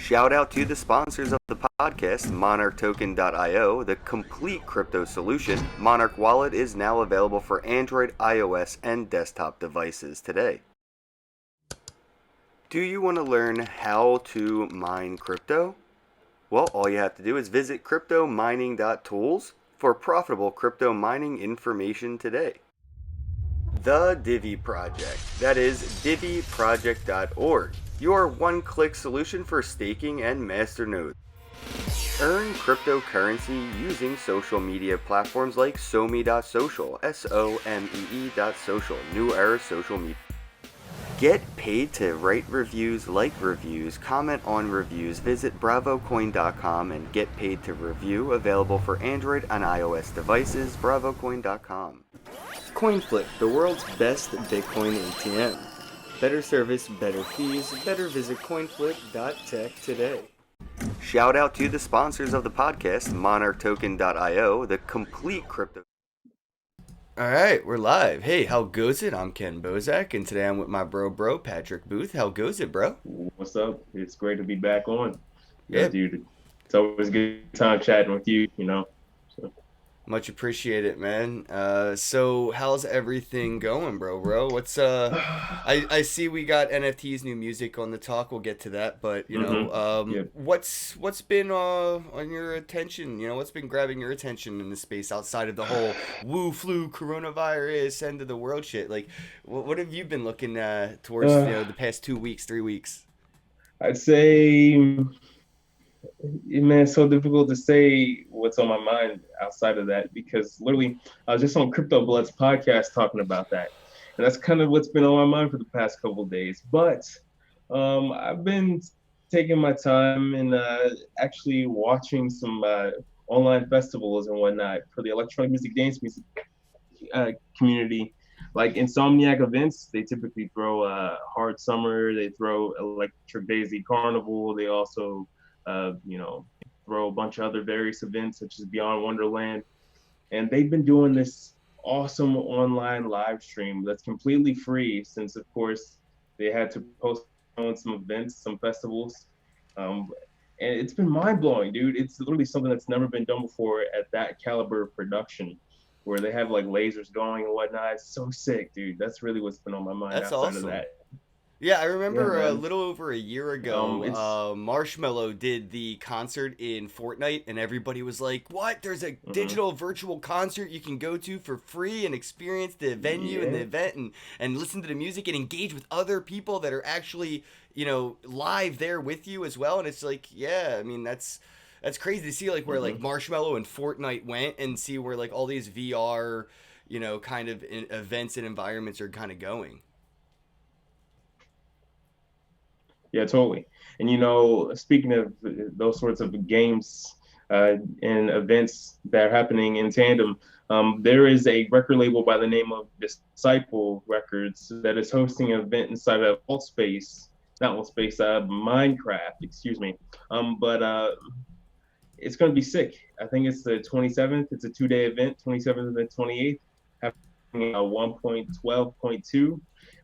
Shout out to the sponsors of the podcast, MonarchToken.io, the complete crypto solution. Monarch Wallet is now available for Android, iOS, and desktop devices today. Do you want to learn how to mine crypto? Well, all you have to do is visit cryptomining.tools for profitable crypto mining information today. The Divi Project, that is diviproject.org, your one-click solution for staking and masternodes. Earn cryptocurrency using social media platforms like Somee.social, SOMEE.social, New Era Social Media. Get paid to write reviews, like reviews, comment on reviews. Visit bravocoin.com and get paid to review, available for Android and iOS devices, bravocoin.com. CoinFlip, the world's best Bitcoin ATM. Better service, better fees, better visit coinflip.tech today. Shout out to the sponsors of the podcast, MonarchToken.io, the complete crypto. Alright, we're live. Hey, how goes it? I'm Ken Bozak, and today I'm with my bro, Patrick Booth. How goes it, bro? What's up? It's great to be back on. Yeah, dude. It's always a good time chatting with you, So. Much appreciated, man. So how's everything going, bro? What's I see we got NFTs, new music on the talk. We'll get to that, but Yep. what's been on your attention? What's been grabbing your attention in the space outside of the whole woo flu coronavirus end of the world shit? Like, what have you been looking towards the past 2 weeks, 3 weeks? I'd say, man, it's so difficult to say what's on my mind outside of that because literally I was just on Crypto Blood's podcast talking about that. And that's kind of what's been on my mind for the past couple of days. But I've been taking my time and actually watching some online festivals and whatnot for the electronic music dance music community. Like Insomniac events, they typically throw Hard Summer, they throw Electric Daisy Carnival, they also, throw a bunch of other various events such as Beyond Wonderland. And they've been doing this awesome online live stream that's completely free since, of course, they had to postpone some events, some festivals. Um, and it's been mind blowing, dude. It's literally something that's never been done before at that caliber of production where they have like lasers going and whatnot. It's so sick, dude. That's really what's been on my mind That's outside of awesome. that. Yeah, I Yeah, remember a man. little over a year ago, It's Marshmello did the concert in Fortnite, and everybody was like, "What? There's a mhm. digital virtual concert you can go to for free and experience the venue and the Yeah. event and listen to the music and engage with other people that are actually, live there with you as well." And it's like, yeah, I mean, that's crazy to see like where like Hmm. Marshmello and Fortnite went and see where like all these VR, kind of events and environments are kind of going. Yeah, totally. And speaking of those sorts of games and events that are happening in tandem, there is a record label by the name of Disciple Records that is hosting an event inside of Altspace, not Altspace, Minecraft, excuse me. But it's going to be sick. I think it's the 27th. It's a 2-day event, 27th and 28th, happening 1.12.2.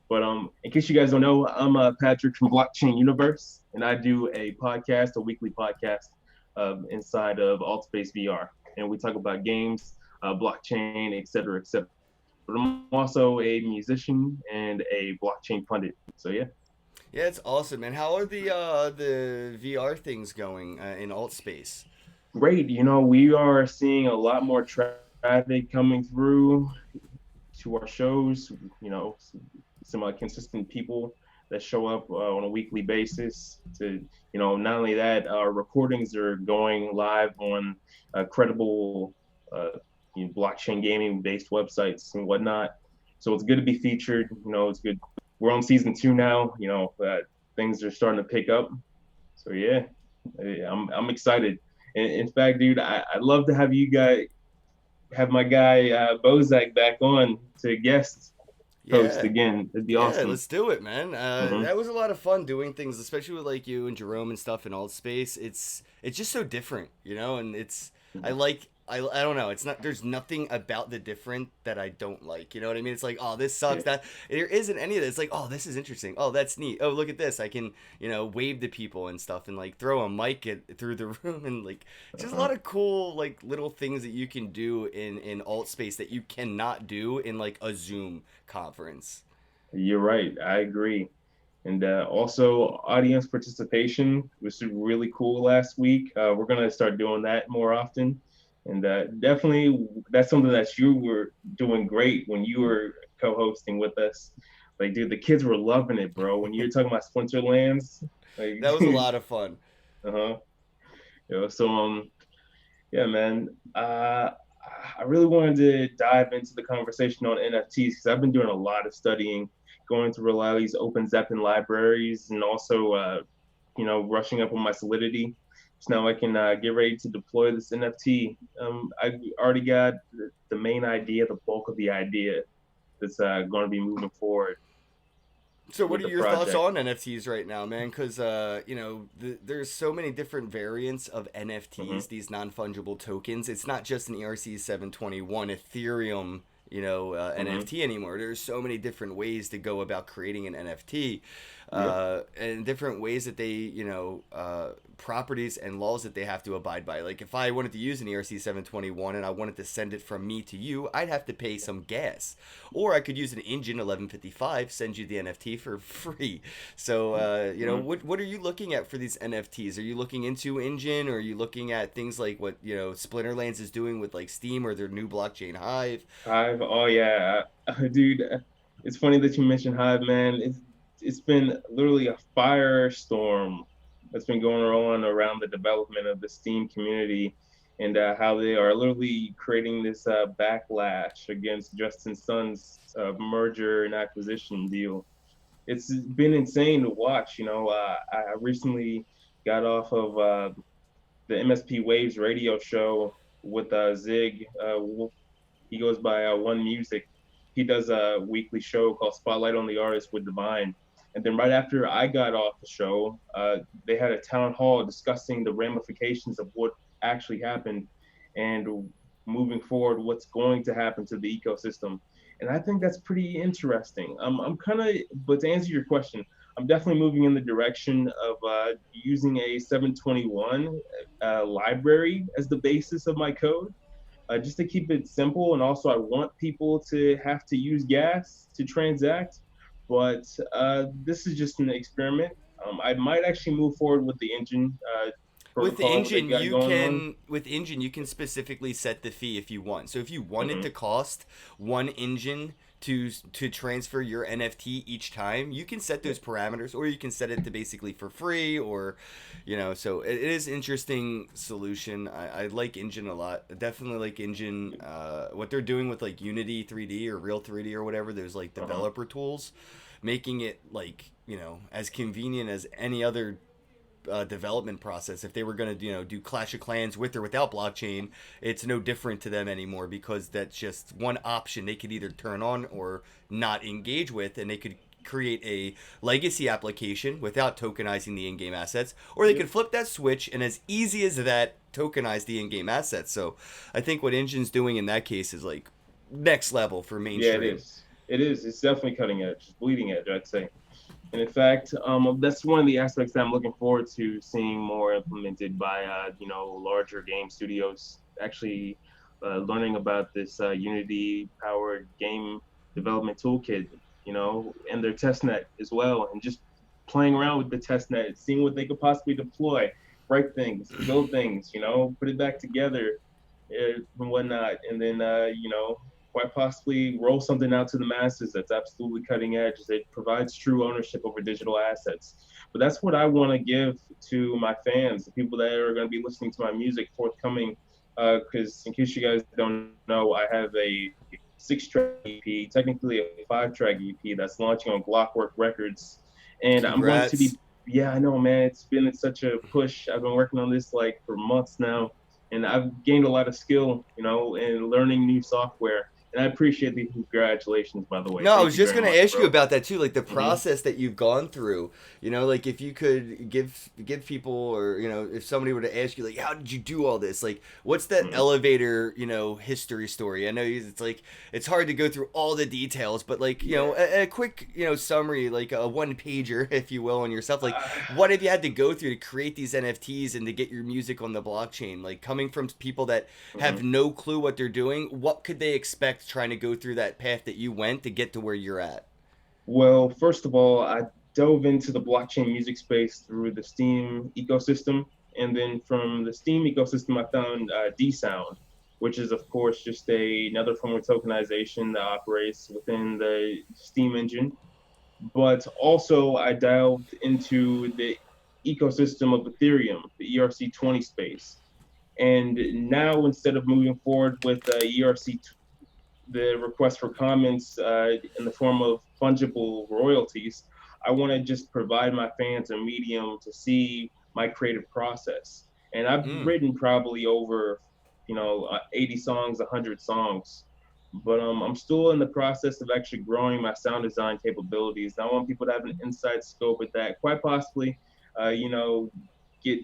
But in case you guys don't know, I'm Patrick from Blockchain Universe, and I do a podcast, a weekly podcast inside of Altspace VR, and we talk about games, blockchain, et cetera, et cetera. But I'm also a musician and a blockchain pundit. So yeah. Yeah, it's awesome, man. How are the VR things going in alt space? Great. We are seeing a lot more traffic coming through to our shows. Some consistent people that show up on a weekly basis. Not only that, our recordings are going live on credible blockchain gaming based websites and whatnot. So it's good to be featured. It's good. We're on season 2 now. Things are starting to pick up. So yeah, I'm excited. And in fact, dude, I'd love to have my guy Bozak back on to guest host Yeah. again. It'd be Yeah, awesome. let's do it, man. Hmm. That was a lot of fun doing things, especially with like you and Jerome and stuff in alt space. It's just so different, and I like I don't know. It's not. There's nothing about the different that I don't like. You know what I mean? It's like, oh, this sucks. Yeah. That there isn't any of this. It's like, oh, this is interesting. Oh, that's neat. Oh, look at this. I can wave to people and stuff and like throw a mic through the room and like just a Uh-huh. lot of cool like little things that you can do in alt space that you cannot do in like a Zoom conference. You're right. I agree. And also, audience participation was really cool last week. We're gonna start doing that more often, and definitely that's something that you were doing great when you were co-hosting with us. Like, dude, the kids were loving it, bro. When you're talking about Splinterlands, like, That was a lot of fun. uh-huh. So yeah, man. I really wanted to dive into the conversation on NFTs because I've been doing a lot of studying, going through a lot of these open Zeppelin libraries, and also, rushing up on my Solidity. So now I can get ready to deploy this NFT. I already got the main idea, the bulk of the idea that's going to be moving forward So, what with are the your thoughts project. on NFTs right now, man? Because there's so many different variants of Hmm. NFTs, these non-fungible tokens. It's not just an ERC 721 Ethereum, Hmm. NFT anymore. There's so many different ways to go about creating an NFT, Yep. and different ways that they, properties and laws that they have to abide by. Like if I wanted to use an ERC 721 and I wanted to send it from me to you, I'd have to pay some gas. Or I could use an engine 1155, send you the NFT for free. So, Hmm. what are you looking at for these NFTs? Are you looking into engine, or are you looking at things like what Splinterlands is doing with like Steam or their new blockchain Hive? Hive. Oh yeah, dude. It's funny that you mentioned Hive, man. It's been literally a firestorm that's been going on around the development of the Steam community, and how they are literally creating this backlash against Justin Sun's merger and acquisition deal. It's been insane to watch. I recently got off of the MSP Waves radio show with Zig. He goes by One Music. He does a weekly show called Spotlight on the Artist with Divine. And then right after I got off the show, they had a town hall discussing the ramifications of what actually happened and moving forward, what's going to happen to the ecosystem. And I think that's pretty interesting. I'm kind of, but to answer your question, I'm definitely moving in the direction of using a 721 library as the basis of my code, just to keep it simple. And also, I want people to have to use gas to transact. But this is just an experiment. I might actually move forward with the engine protocol they got going on. With engine you can specifically set the fee if you want. So if you want it Hmm. to cost one engine to transfer your NFT each time, you can set Yeah. those parameters, or you can set it to basically for free, or so it is interesting solution. I like engine a lot. I definitely like engine. What they're doing with like Unity 3D or Real 3D or whatever, there's like Uh-huh. developer tools, making it like as convenient as any other development process. If they were going to do Clash of Clans with or without blockchain, it's no different to them anymore, because that's just one option they could either turn on or not engage with, and they could create a legacy application without tokenizing the in-game assets, or they Yep. could flip that switch and as easy as that tokenize the in-game assets. So I think what Engine's doing in that case is like next level for Yeah, it mainstream. is. It is. It's definitely cutting edge, bleeding edge, I'd say. And in fact, that's one of the aspects that I'm looking forward to seeing more implemented by, larger game studios. Actually, learning about this Unity-powered game development toolkit, and their testnet as well, and just playing around with the testnet, seeing what they could possibly deploy, write things, build things, put it back together, and whatnot, and then quite possibly roll something out to the masses that's absolutely cutting edge. That provides true ownership over digital assets. But that's what I want to give to my fans, the people that are going to be listening to my music forthcoming. Because in case you guys don't know, I have a 6-track EP, technically a 5-track EP that's launching on Glockwork Records, and I'm going to Congrats. be. Yeah, I know, man. It's been such a push. I've been working on this for months now, and I've gained a lot of skill, in learning new software. And I appreciate the congratulations, by the way. No, I Thank was you just very gonna much, ask you bro. about that too, like the Hmm. process that you've gone through. Like if you could give people, or if somebody were to ask you, like, how did you do all this? Like, what's that Hmm. elevator, history story? I know it's like it's hard to go through all the details, but like Yeah. a quick summary, like a one pager, if you will, on yourself. Like, Uh, what have you had to go through to create these NFTs and to get your music on the blockchain? Like coming from people that have mhm. no clue what they're doing, what could they expect trying to go through that path that you went to get to where you're at? Well, first of all, I dove into the blockchain music space through the Steam ecosystem. And then from the Steam ecosystem, I found D-Sound, which is, of course, just another form of tokenization that operates within the Steam engine. But also, I delved into the ecosystem of Ethereum, the ERC20 space. And now, instead of moving forward with ERC, the request for comments in the form of fungible royalties, I want to just provide my fans a medium to see my creative process. And I've Mm. written probably over, 80 songs, 100 songs. But I'm still in the process of actually growing my sound design capabilities. I want people to have an inside scope at that. Quite possibly, get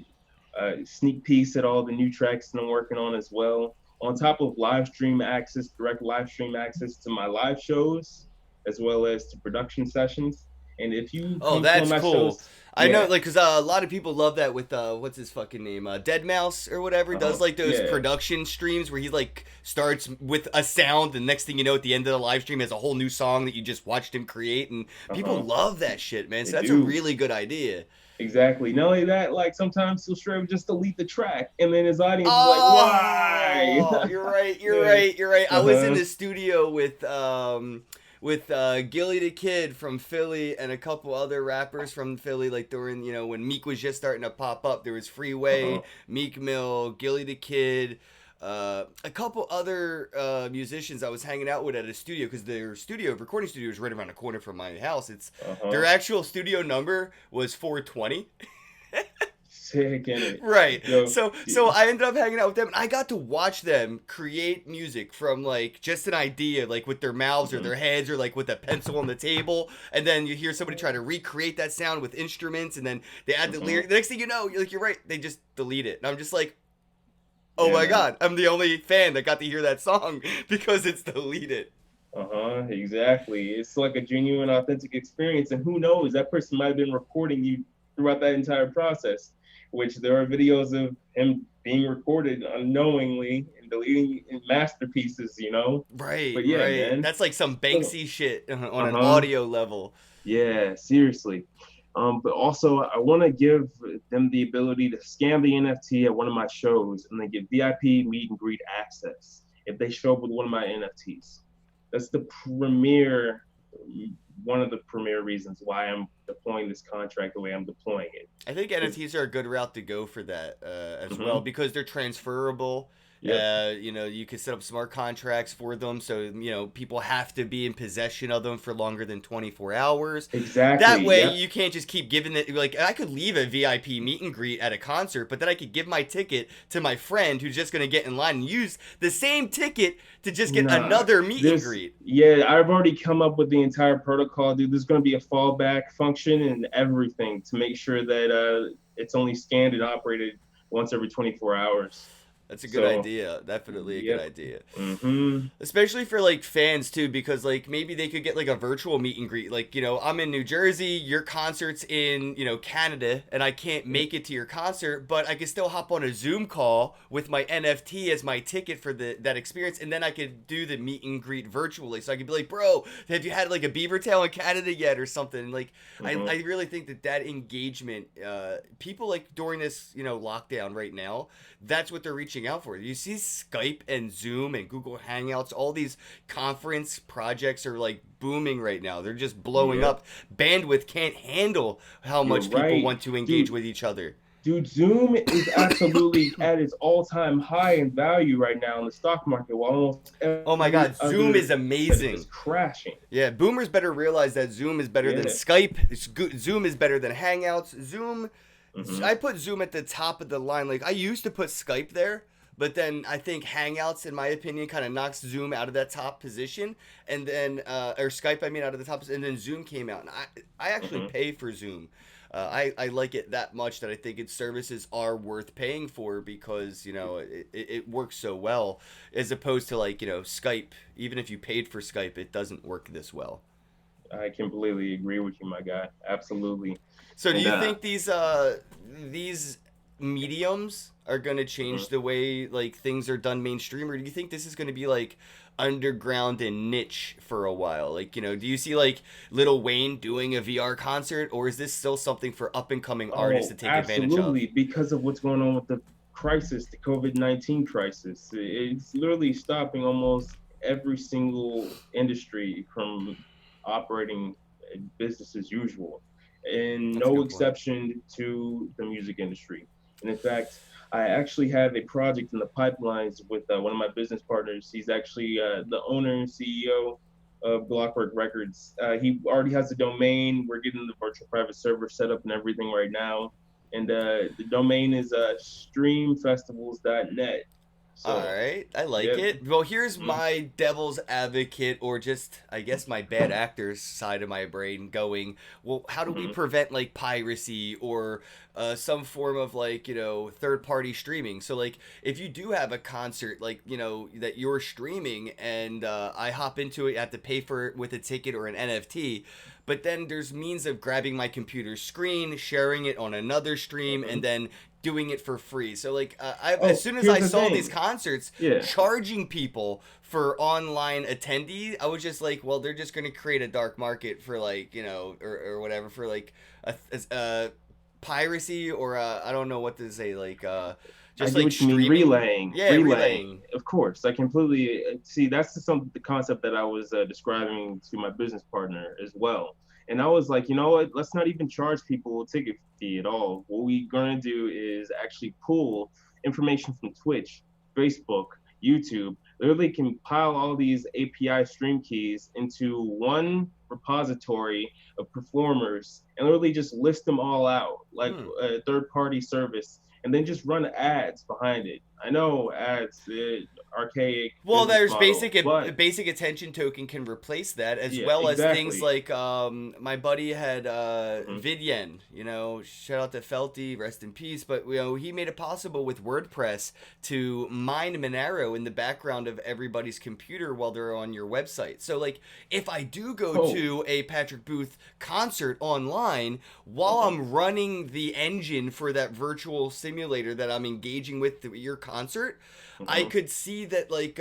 sneak peeks at all the new tracks that I'm working on as well. On top of live stream access, direct live stream access to my live shows, as well as to production sessions. And if you Oh, come to one of that's my cool. shows, I know, yeah, like, cause a lot of people love that with what's his fucking name, Dead Mouse or whatever. He does like those yeah, production streams where he like starts with a sound, and next thing you know, at the end of the live stream, has a whole new song that you just watched him create, and uh people huh, love that shit, man. they So that's a do. really good idea. Exactly. Not only that, like sometimes he'll straight up just delete the track, and then his audience is like, "Why?" Oh, you're right. You're Yeah. right. You're right. I Uh was in huh. the studio with Gilly the Kid from Philly and a couple other rappers from Philly. Like during when Meek was just starting to pop up, there was Uh Freeway, huh. Meek Mill, Gilly the Kid. A couple other musicians I was hanging out with at a studio because their recording studio is right around the corner from my house. It's Uh their huh. actual studio number was 420. Sick in it. Right. Yo. So I ended up hanging out with them, and I got to watch them create music from like just an idea, like with their mouths or Mm-hmm. their heads or like with a pencil on the table, and then you hear somebody try to recreate that sound with instruments, and then they add the Mm-hmm. lyric. The next thing you know, you're right, they just delete it, and I'm just like, oh Yeah, my man. god, I'm the only fan that got to hear that song because it's deleted. Uh-huh, exactly. It's like a genuine, authentic experience. And who knows, that person might have been recording you throughout that entire process, which there are videos of him being recorded unknowingly and deleting masterpieces. Right, But yeah, right. man. That's like some So, Banksy shit on an uh-huh. audio level. Yeah, seriously. But also, I want to give them the ability to scan the NFT at one of my shows and then get VIP meet and greet access if they show up with one of my NFTs. That's the premier, one of the premier reasons why I'm deploying this contract the way I'm deploying it. I think Because, NFTs are a good route to go for that as well mm-hmm, because they're transferable. yep, You can set up smart contracts for them, so people have to be in possession of them for longer than 24 hours. That exactly, way, yep, you can't just keep giving it. Like I could leave a VIP meet and greet at a concert, but then I could give my ticket to my friend who's just gonna get in line and use the same ticket to just get nah. another meet and There's, greet. yeah, I've already come up with the entire protocol, dude. There's going to be a fallback function and everything to make sure that it's only scanned and operated once every 24 hours. That's a good So, idea. Definitely a good yep. idea. Mm-hmm. Especially for like fans too, because like maybe they could get like a virtual meet and greet. Like, I'm in New Jersey, your concert's in, Canada, and I can't make it to your concert, but I could still hop on a Zoom call with my NFT as my ticket for that experience, and then I could do the meet and greet virtually. So I could be like, bro, have you had like a beaver tail in Canada yet or something? Like, Mm-hmm. I really think that engagement, people like during this, lockdown right now, that's what they're reaching out for. You see Skype and Zoom and Google Hangouts, all these conference projects are like booming right now. They're just blowing Yep. up. Bandwidth can't handle how You're much people right. want to engage Dude, with each other. dude, Zoom is absolutely at its all-time high in value right now in the stock market, while almost Oh my every god, Zoom other is setup is amazing. crashing. Yeah, boomers better realize that Zoom is better than Yeah. Skype. Zoom is better than Hangouts. Mm-hmm. I put Zoom at the top of the line. Like I used to put Skype there, But then I think Hangouts, in my opinion, kind of knocks Zoom out of that top position, and then or Skype, I mean, out of the top, and then Zoom came out, and I actually Hmm. pay for Zoom. I like it that much that I think its services are worth paying for because it works so well as opposed to like Skype. Even if you paid for Skype, it doesn't work this well. I completely agree with you, my guy. Absolutely. So do And you think these mediums are going to mhm. change the way like things are done mainstream, or do you think this is going to be like underground and niche for a while? Like, do you see like Lil Wayne doing a VR concert, or is this still something for up and coming artists to Oh, take advantage of? absolutely. Because of what's going on with the crisis, the COVID-19 crisis, it's literally stopping almost every single industry from operating business as usual, and That's a no good point. exception to the music industry. And in fact, I actually have a project in the pipelines with one of my business partners. He's actually the owner and CEO of Blockwork Records. He already has the domain. We're getting the virtual private server set up and everything right now. And the domain is streamfestivals.net. All So, right, I like yep. it. Well, here's Mm-hmm. my devil's advocate, or just, I guess, my bad actors side of my brain going, well, how do we Mm-hmm. prevent like piracy or some form of like, third party streaming? So, like, if you do have a concert, like, that you're streaming and I hop into it, I have to pay for it with a ticket or an NFT. But then there's means of grabbing my computer screen, sharing it on another stream, Mm-hmm. and then doing it for free. So like as Oh, soon as here's I the saw these thing. concerts Yeah. charging people for online attendee, I was just like, well, they're just going to create a dark market for like, or whatever for like a piracy or I don't know what to say like I just get like what you mean. streaming. Relaying, Yeah, relaying. relaying. Of course, I completely see. That's the concept that I was describing to my business partner as well. And I was like, you know what? Let's not even charge people a ticket fee at all. What we're gonna do is actually pull information from Twitch, Facebook, YouTube. Literally compile all these API stream keys into one repository of performers and literally just list them all out like Hmm. a third party service, and then just run ads behind it. I know ads, archaic Well, business there's model, a but basic attention token can replace that, as yeah, well as things exactly. like my buddy had Hmm. Vidyen. Shout out to Felty, rest in peace. But he made it possible with WordPress to mine Monero in the background of everybody's computer while they're on your website. So like, if I do go Oh, to a Patrick Booth concert online while hmm, I'm running the engine for that virtual simulator that I'm engaging with your concert, I hmm. could see that like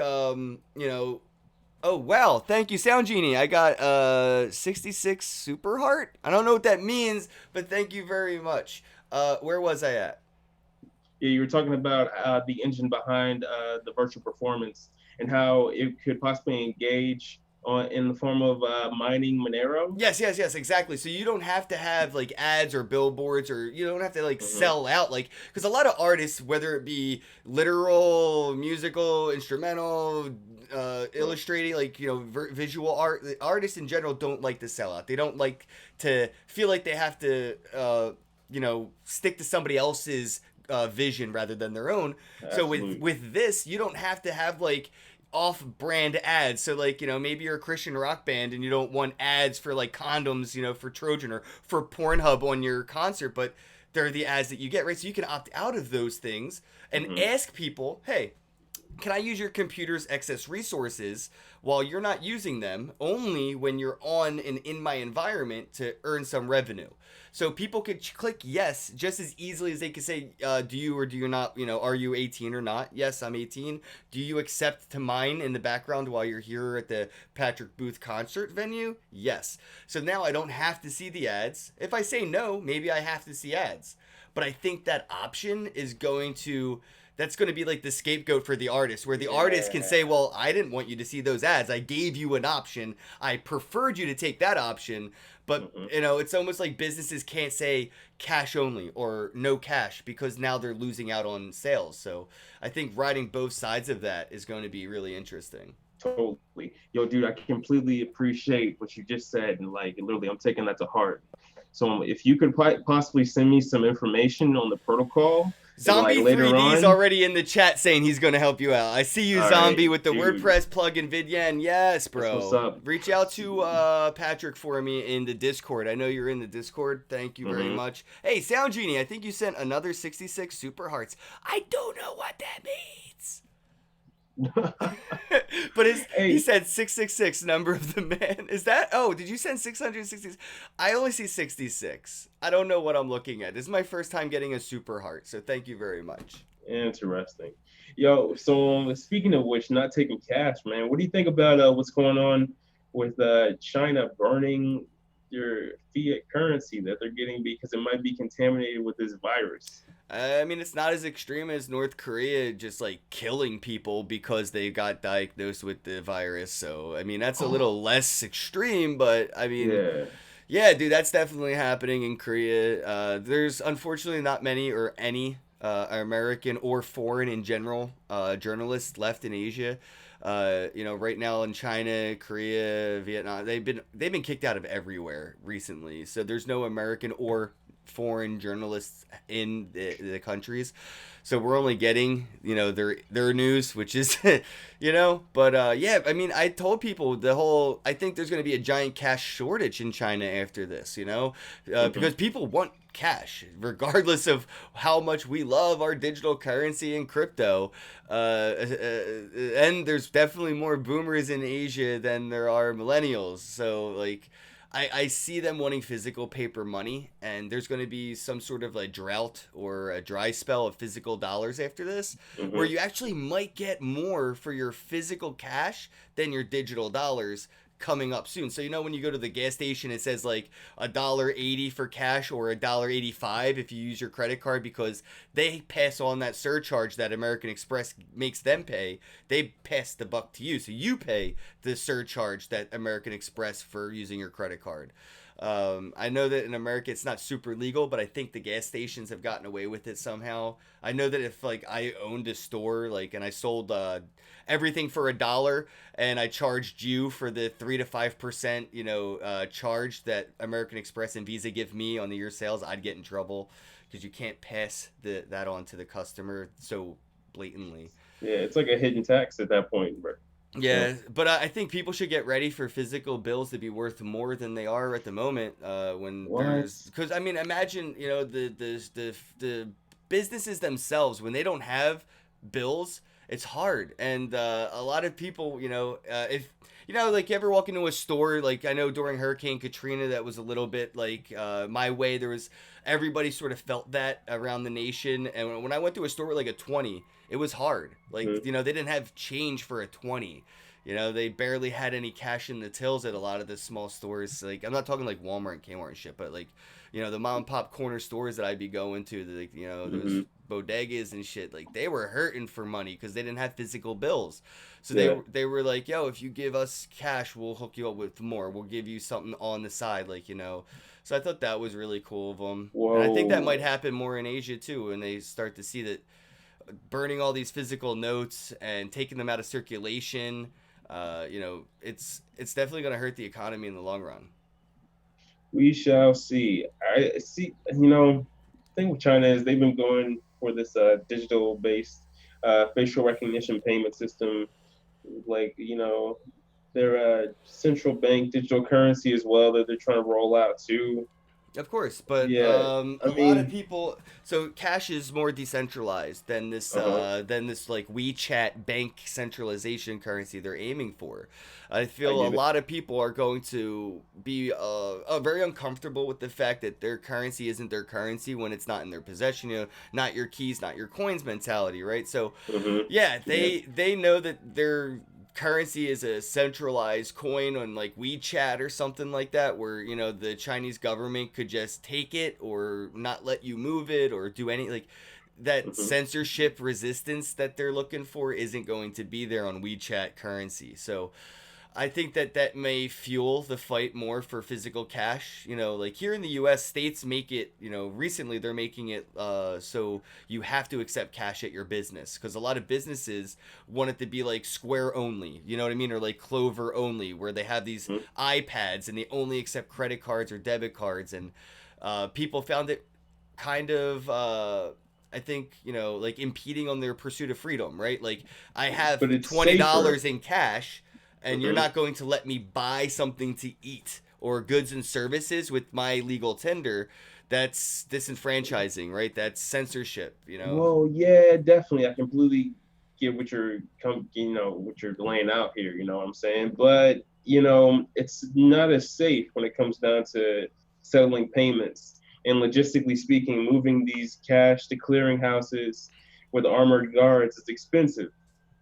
oh wow, thank you Sound Genie. I got 66 super heart. I don't know what that means, but thank you very much. Where was I at? Yeah, you were talking about the engine behind the virtual performance and how it could possibly engage on in the form of mining Monero. Yes, yes, yes, exactly. So you don't have to have like ads or billboards, or you don't have to like Hmm. sell out, like, because a lot of artists, whether it be literal, musical, instrumental, illustrating, like visual art, the artists in general don't like to sell out. They don't like to feel like they have to stick to somebody else's vision rather than their own. So with Absolutely. with this, you don't have to have like off-brand ads. So like maybe you're a Christian rock band and you don't want ads for like condoms, for Trojan or for Pornhub on your concert, but they're the ads that you get, right? So you can opt out of those things and Hmm. ask people, hey, can I use your computer's excess resources while you're not using them, only when you're on and in my environment, to earn some revenue? So people could click yes just as easily as they could say, do you or do you not, are you 18 or not? Yes, I'm 18. Do you accept to mine in the background while you're here at the Patrick Booth concert venue? Yes. So now I don't have to see the ads. If I say no, maybe I have to see ads. But I think that option is going to that's going to be like the scapegoat for the artist, where the artist can say, Yeah. well, I didn't want you to see those ads, I gave you an option, I preferred you to take that option. But Hmm. it's almost like businesses can't say cash only or no cash, because now they're losing out on sales. So I think riding both sides of that is going to be really interesting. Totally. Yo, dude, I completely appreciate what you just said. And like, literally, I'm taking that to heart. So if you could possibly send me some information on the protocol, And like Zombie later 3D's on, already in the chat saying he's going to help you out. I see you, all right, Zombie, with the dude, WordPress plugin Vidyen. Yes, that's what's bro. up. Reach out to Patrick for me in the Discord. I know you're in the Discord. Thank you very Hmm. much. Hey, Sound Genie, I think you sent another 66 super hearts. I don't know what that means. But he Hey, said 666 number of the man. Is that? Oh, did you send 666? I only see 66. I don't know what I'm looking at. This is my first time getting a super heart, so thank you very much. interesting. Yo, so speaking of which, not taking cash, man. What do you think about what's going on with China burning your fiat currency that they're getting because it might be contaminated with this virus? I mean, it's not as extreme as North Korea just like killing people because they got diagnosed with the virus. So, I mean, that's a Oh, little less extreme, but I mean, yeah. yeah, dude, that's definitely happening in Korea. There's unfortunately not many or any American or foreign in general journalists left in Asia. Right now in China, Korea, Vietnam, they've been kicked out of everywhere recently. So there's no American or foreign journalists in the countries. So we're only getting, their news, which is, but yeah, I mean, I told people I think there's going to be a giant cash shortage in China after this, Hmm. because people want cash, regardless of how much we love our digital currency and crypto. And there's definitely more boomers in Asia than there are millennials. So, like, I see them wanting physical paper money, and there's going to be some sort of like drought or a dry spell of physical dollars after this, where Hmm. you actually might get more for your physical cash than your digital dollars coming up soon. So when you go to the gas station, it says like $1.80 for cash or $1.85 if you use your credit card because they pass on that surcharge that American Express makes them pay. They pass the buck to you, so you pay the surcharge that American Express for using your credit card. I know that in America it's not super legal, but I think the gas stations have gotten away with it somehow. I know that if like I owned a store like and I sold everything for $1 and I charged you for the 3 to 5% charge that American Express and Visa give me on the year sales, I'd get in trouble because you can't pass that on to the customer so blatantly. Yeah, it's like a hidden tax at that point, bro. You know? Yeah, but I think people should get ready for physical bills to be worth more than they are at the moment. When What? there's, because I mean, imagine the businesses themselves when they don't have bills, it's hard, and a lot of people, if like you ever walk into a store, like I know during Hurricane Katrina, that was a little bit like my way. There was everybody sort of felt that around the nation, and when I went to a store with like a 20, it was hard. Like, Hmm. they didn't have change for a 20. They barely had any cash in the tills at a lot of the small stores. Like, I'm not talking like Walmart and Kmart and shit, but like, the mom and pop corner stores that I'd be going to, like, those Hmm. bodegas and shit, like they were hurting for money because they didn't have physical bills. So they Yeah. they were like, yo, if you give us cash, we'll hook you up with more. We'll give you something on the side, like. So I thought that was really cool of them, and I think that might Whoa. happen more in Asia too when they start to see that burning all these physical notes and taking them out of circulation. It's definitely going to hurt the economy in the long run. We shall see. I see. The thing with China is they've been going for this digital-based facial recognition payment system, like their central bank digital currency as well that they're trying to roll out too. Of course, but Yeah, I a lot of mean, people. So cash is more decentralized uh huh. than this like WeChat bank centralization currency they're aiming for. I I feel a get it. lot of people are going to be very uncomfortable with the fact that their currency isn't their currency when it's not in their possession. Not your keys, not your coins mentality, right? So Hmm. yeah, Yeah. they know that their currency is a centralized coin on like WeChat or something like that, where the Chinese government could just take it or not let you move it or do any like that Hmm. censorship resistance that they're looking for isn't going to be there on WeChat currency. So I think that may fuel the fight more for physical cash. Like here in the U.S., states make it. Recently they're making it so you have to accept cash at your business because a lot of businesses want it to be like Square only. You know what I mean, or like Clover only, where they have these Hmm. iPads and they only accept credit cards or debit cards, and people found it kind of I think, like impeding on their pursuit of freedom, right? Like I have But it's $20 safer. in cash, and you're Hmm. not going to let me buy something to eat or goods and services with my legal tender. That's disenfranchising, right? That's censorship. Well, yeah, definitely. I completely get what what you're laying out here. You know what I'm saying? But it's not as safe when it comes down to settling payments and logistically speaking, moving these cash to clearinghouses with armored guards is expensive.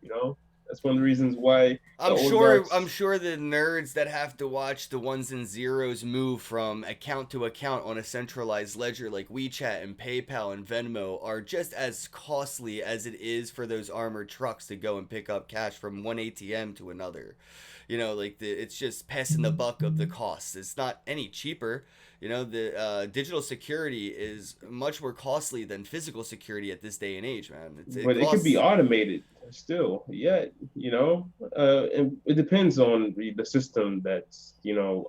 You know, that's one of the reasons why the I'm oligarchs. sure the nerds that have to watch the ones and zeros move from account to account on a centralized ledger like WeChat and PayPal and Venmo are just as costly as it is for those armored trucks to go and pick up cash from one ATM to another. Like it's just passing the buck of the costs. It's not any cheaper. The digital security is much more costly than physical security at this day and age, man. It But it could be costs. automated still. Yeah, and it depends on the system that's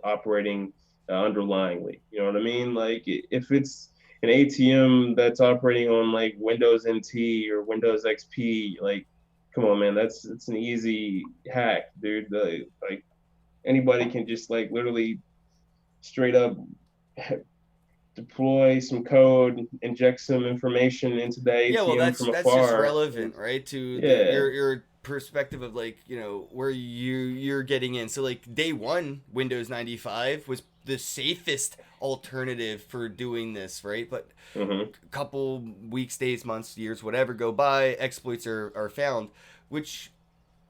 operating underlyingly. You know what I mean? Like if it's an ATM that's operating on like Windows NT or Windows XP, like come on, man, it's an easy hack, dude. Like anybody can just like literally straight up deploy some code, inject some information into the Yeah, well, ATM from that's just afar, and relevant, right? To the yeah. your perspective of like where you're getting in. So like day one, Windows 95 was the safest alternative for doing this, right? But Hmm. a couple weeks, days, months, years, whatever go by, exploits are found, which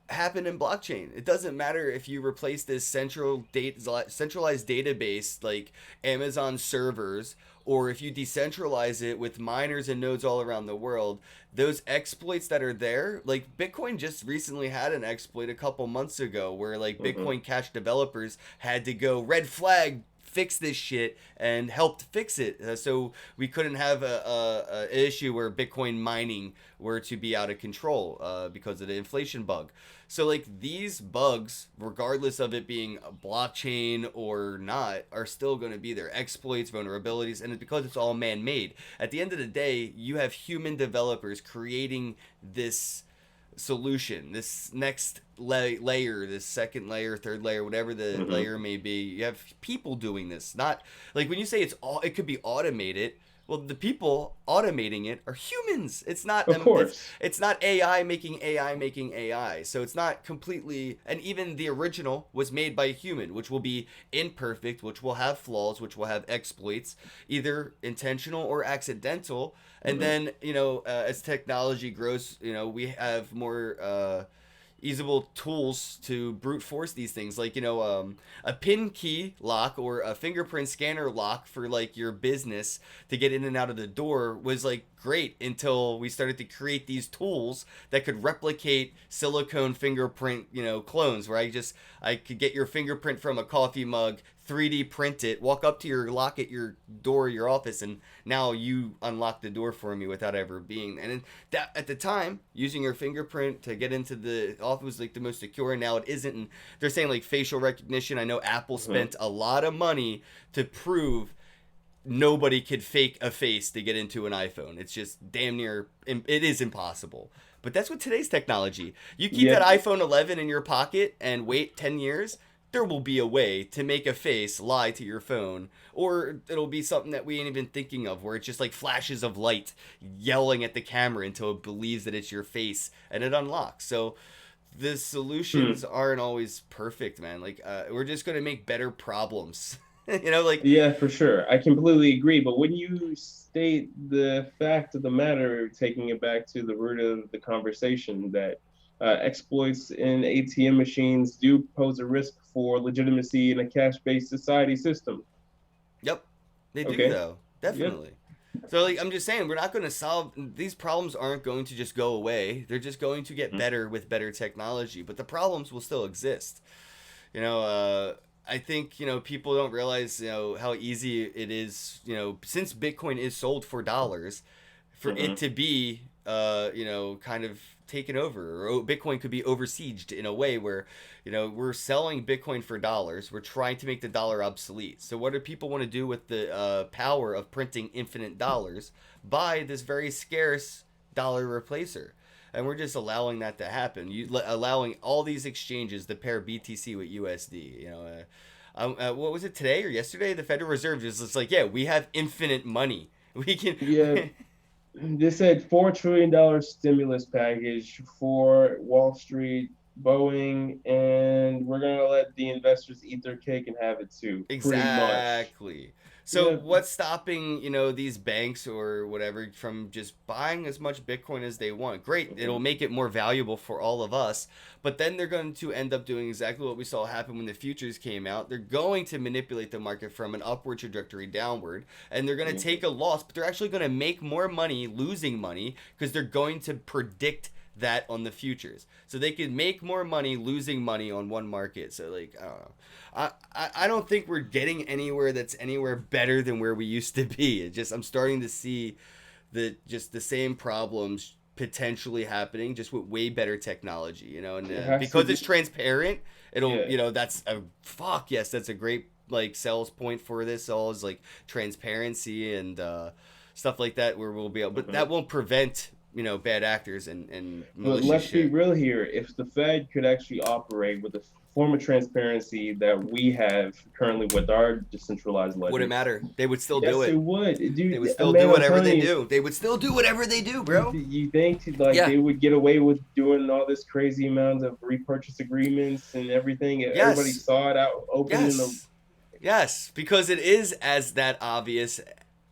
happen in blockchain. It doesn't matter if you replace this centralized database like Amazon servers, or if you decentralize it with miners and nodes all around the world. Those exploits that are there, like Bitcoin just recently had an exploit a couple months ago where like Hmm. Bitcoin Cash developers had to go red flag, fix this shit, and helped fix it, so we couldn't have a issue where Bitcoin mining were to be out of control because of the inflation bug. So like these bugs, regardless of it being a blockchain or not, are still going to be there. Exploits, vulnerabilities, and it's because it's all man-made. At the end of the day, you have human developers creating this solution, this next layer, this second layer, third layer, whatever the Hmm. layer may be. You have people doing this, not like when you say it could be automated. Well, the people automating it are humans. It's not Of course. it's not AI making AI making AI. So it's not completely, and even the original was made by a human, which will be imperfect, which will have flaws, which will have exploits, either intentional or accidental. And Hmm. then, as technology grows, we have more easable tools to brute force these things, like a pin key lock or a fingerprint scanner lock for like your business to get in and out of the door was like great until we started to create these tools that could replicate silicone fingerprint clones, where I could get your fingerprint from a coffee mug, 3D print it, walk up to your lock at your door, your office, and now you unlock the door for me without ever being. And that at the time, using your fingerprint to get into the office was like the most secure. And now it isn't. And they're saying like facial recognition. I know Apple Hmm. spent a lot of money to prove nobody could fake a face to get into an iPhone. It's just damn near, it is impossible. But that's what today's technology. You keep that Yet, iPhone 11 in your pocket and wait 10 years, there will be a way to make a face lie to your phone. Or it'll be something that we ain't even thinking of, where it's just like flashes of light yelling at the camera until it believes that it's your face and it unlocks. So the solutions hmm. aren't always perfect, man. Like, we're just going to make better problems. Like, Yeah, for sure. I completely agree. But when you state the fact of the matter, taking it back to the root of the conversation, that exploits in ATM machines do pose a risk for legitimacy in a cash-based society system. yep, they do Okay. though, Yep. definitely. So like I'm just saying, we're not going to solve these problems. Aren't going to just go away. They're just going to get better with better technology, but the problems will still exist. You know, I think people don't realize how easy it is. Since Bitcoin is sold for dollars, for it Mm-hmm. to be kind of taken over, or Bitcoin could be oversieged in a way where, we're selling Bitcoin for dollars. We're trying to make the dollar obsolete. So what do people want to do with the power of printing infinite dollars? Buy this very scarce dollar replacer. And we're just allowing that to happen. Allowing all these exchanges to pair BTC with USD. What was it today or yesterday? The Federal Reserve is just like, yeah, we have infinite money. We can. Yeah, they said $4 trillion stimulus package for Wall Street, Boeing, and we're gonna let the investors eat their cake and have it too. Pretty much. Exactly. So Yeah. what's stopping, these banks or whatever from just buying as much Bitcoin as they want? Great. It'll Mhm. make it more valuable for all of us. But then they're going to end up doing exactly what we saw happen when the futures came out. They're going to manipulate the market from an upward trajectory downward. And they're going to take a loss, but they're actually going to make more money losing money because they're going to predict that on the futures. So they can make more money losing money on one market. So like, I don't know. I don't think we're getting anywhere that's anywhere better than where we used to be. It just I'm starting to see the same problems potentially happening just with way better technology, and It has to because be. it's transparent, it'll Yeah. that's a fuck yes, that's a great like sales point for this all is like transparency and stuff like that where we'll be able, but Mhm. that won't prevent bad actors and But malicious let's be shit. real here. If the Fed could actually operate with the form of transparency that we have currently with our decentralized Wouldn't ledger, matter. They would still do yes, it it. would. They would Dude, still do man, I'm whatever telling they you, do. They would still do whatever they do, bro. you think like Yeah. they would get away with doing all this crazy amounts of repurchase agreements and everything? If everybody Yes. saw it out open in the. Yes. Yes. Because it is as that obvious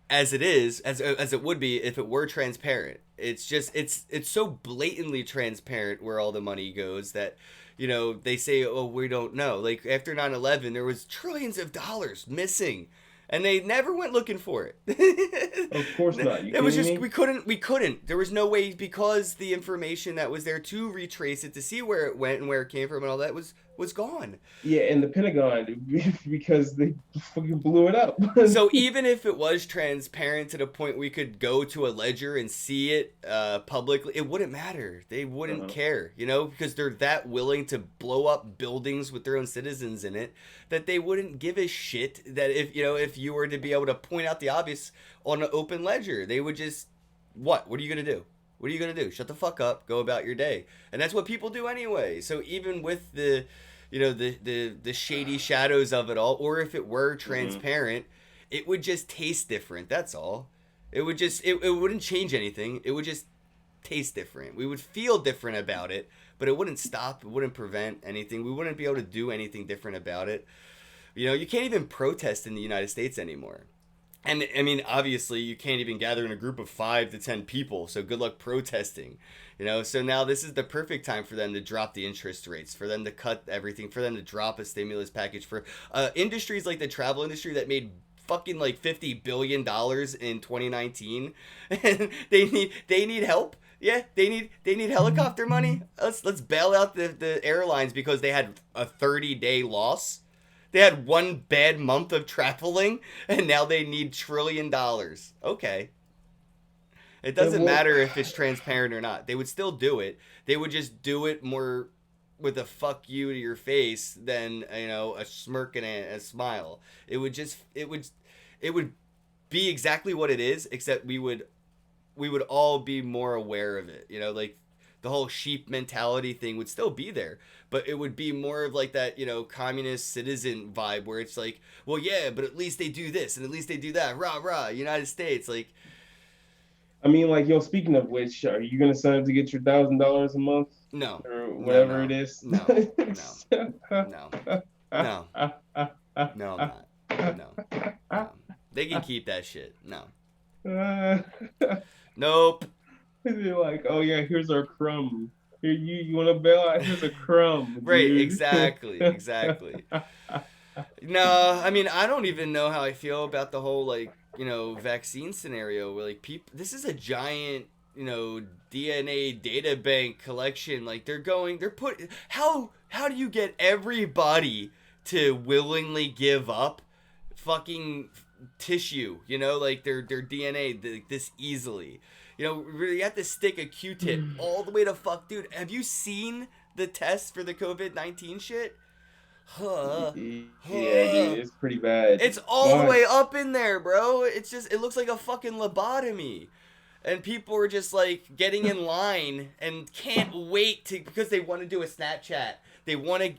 as it is, as it would be if it were transparent. It's just it's so blatantly transparent where all the money goes that they say, oh, we don't know. Like after 9/11 there was trillions of dollars missing and they never went looking for it. Of course not. You It was kidding just me? we couldn't. There was no way because the information that was there to retrace it to see where it went and where it came from and all that was gone. Yeah, and the Pentagon because they fucking blew it up. So even if it was transparent to the point we could go to a ledger and see it publicly, it wouldn't matter. They wouldn't Uh-huh. care, because they're that willing to blow up buildings with their own citizens in it that they wouldn't give a shit that if you were to be able to point out the obvious on an open ledger, they would just what are you gonna do? What are you gonna do? Shut the fuck up, go about your day, and that's what people do anyway. So even with the the shady shadows of it all, or if it were Mhm. transparent, it would just taste different. That's all. It wouldn't change anything. It would just taste different. We would feel different about it, but it wouldn't stop. It wouldn't prevent anything. We wouldn't be able to do anything different about it. You can't even protest in the United States anymore. And I mean, obviously, you can't even gather in a group of 5 to 10 people. So good luck protesting. So now this is the perfect time for them to drop the interest rates, for them to cut everything, for them to drop a stimulus package for industries like the travel industry that made fucking like $50 billion in 2019, and they need help. Yeah, they need helicopter money. Let's bail out the airlines because they had a 30-day loss. They had one bad month of traveling, and now they need $1 trillion. Okay. It Yeah, doesn't well, matter if it's transparent or not. They would still do it. They would just do it more with a fuck you to your face than a smirk and a smile. It would be exactly what it is, except we would all be more aware of it. Like the whole sheep mentality thing would still be there, but it would be more of like that, communist citizen vibe where it's like, well, yeah, but at least they do this and at least they do that. Rah, rah, United States. Like, I mean, like, yo, speaking of which, are you gonna sign up to get your $1,000 a month no, or no, whatever it no, is? no, no, no, no, no, I'm not. No, no. They can keep that shit. No. Nope. They're like, oh yeah, here's our crumb. Here, you want to bail out? Here's a crumb, Right, dude. exactly, exactly. No, I mean, I don't even know how I feel about the whole like vaccine scenario. Where like people, this is a giant DNA data bank collection. Like how do you get everybody to willingly give up fucking tissue? Like their DNA this easily. You know, really, you have to stick a Q-tip all the way to fuck, dude. Have you seen the tests for the COVID-19 shit? Huh. Yeah, Huh. dude, it's pretty bad. It's all the But way up in there, bro. It's just, it looks like a fucking lobotomy. And people are just like getting in line and can't wait to, because they want to do a Snapchat. They want to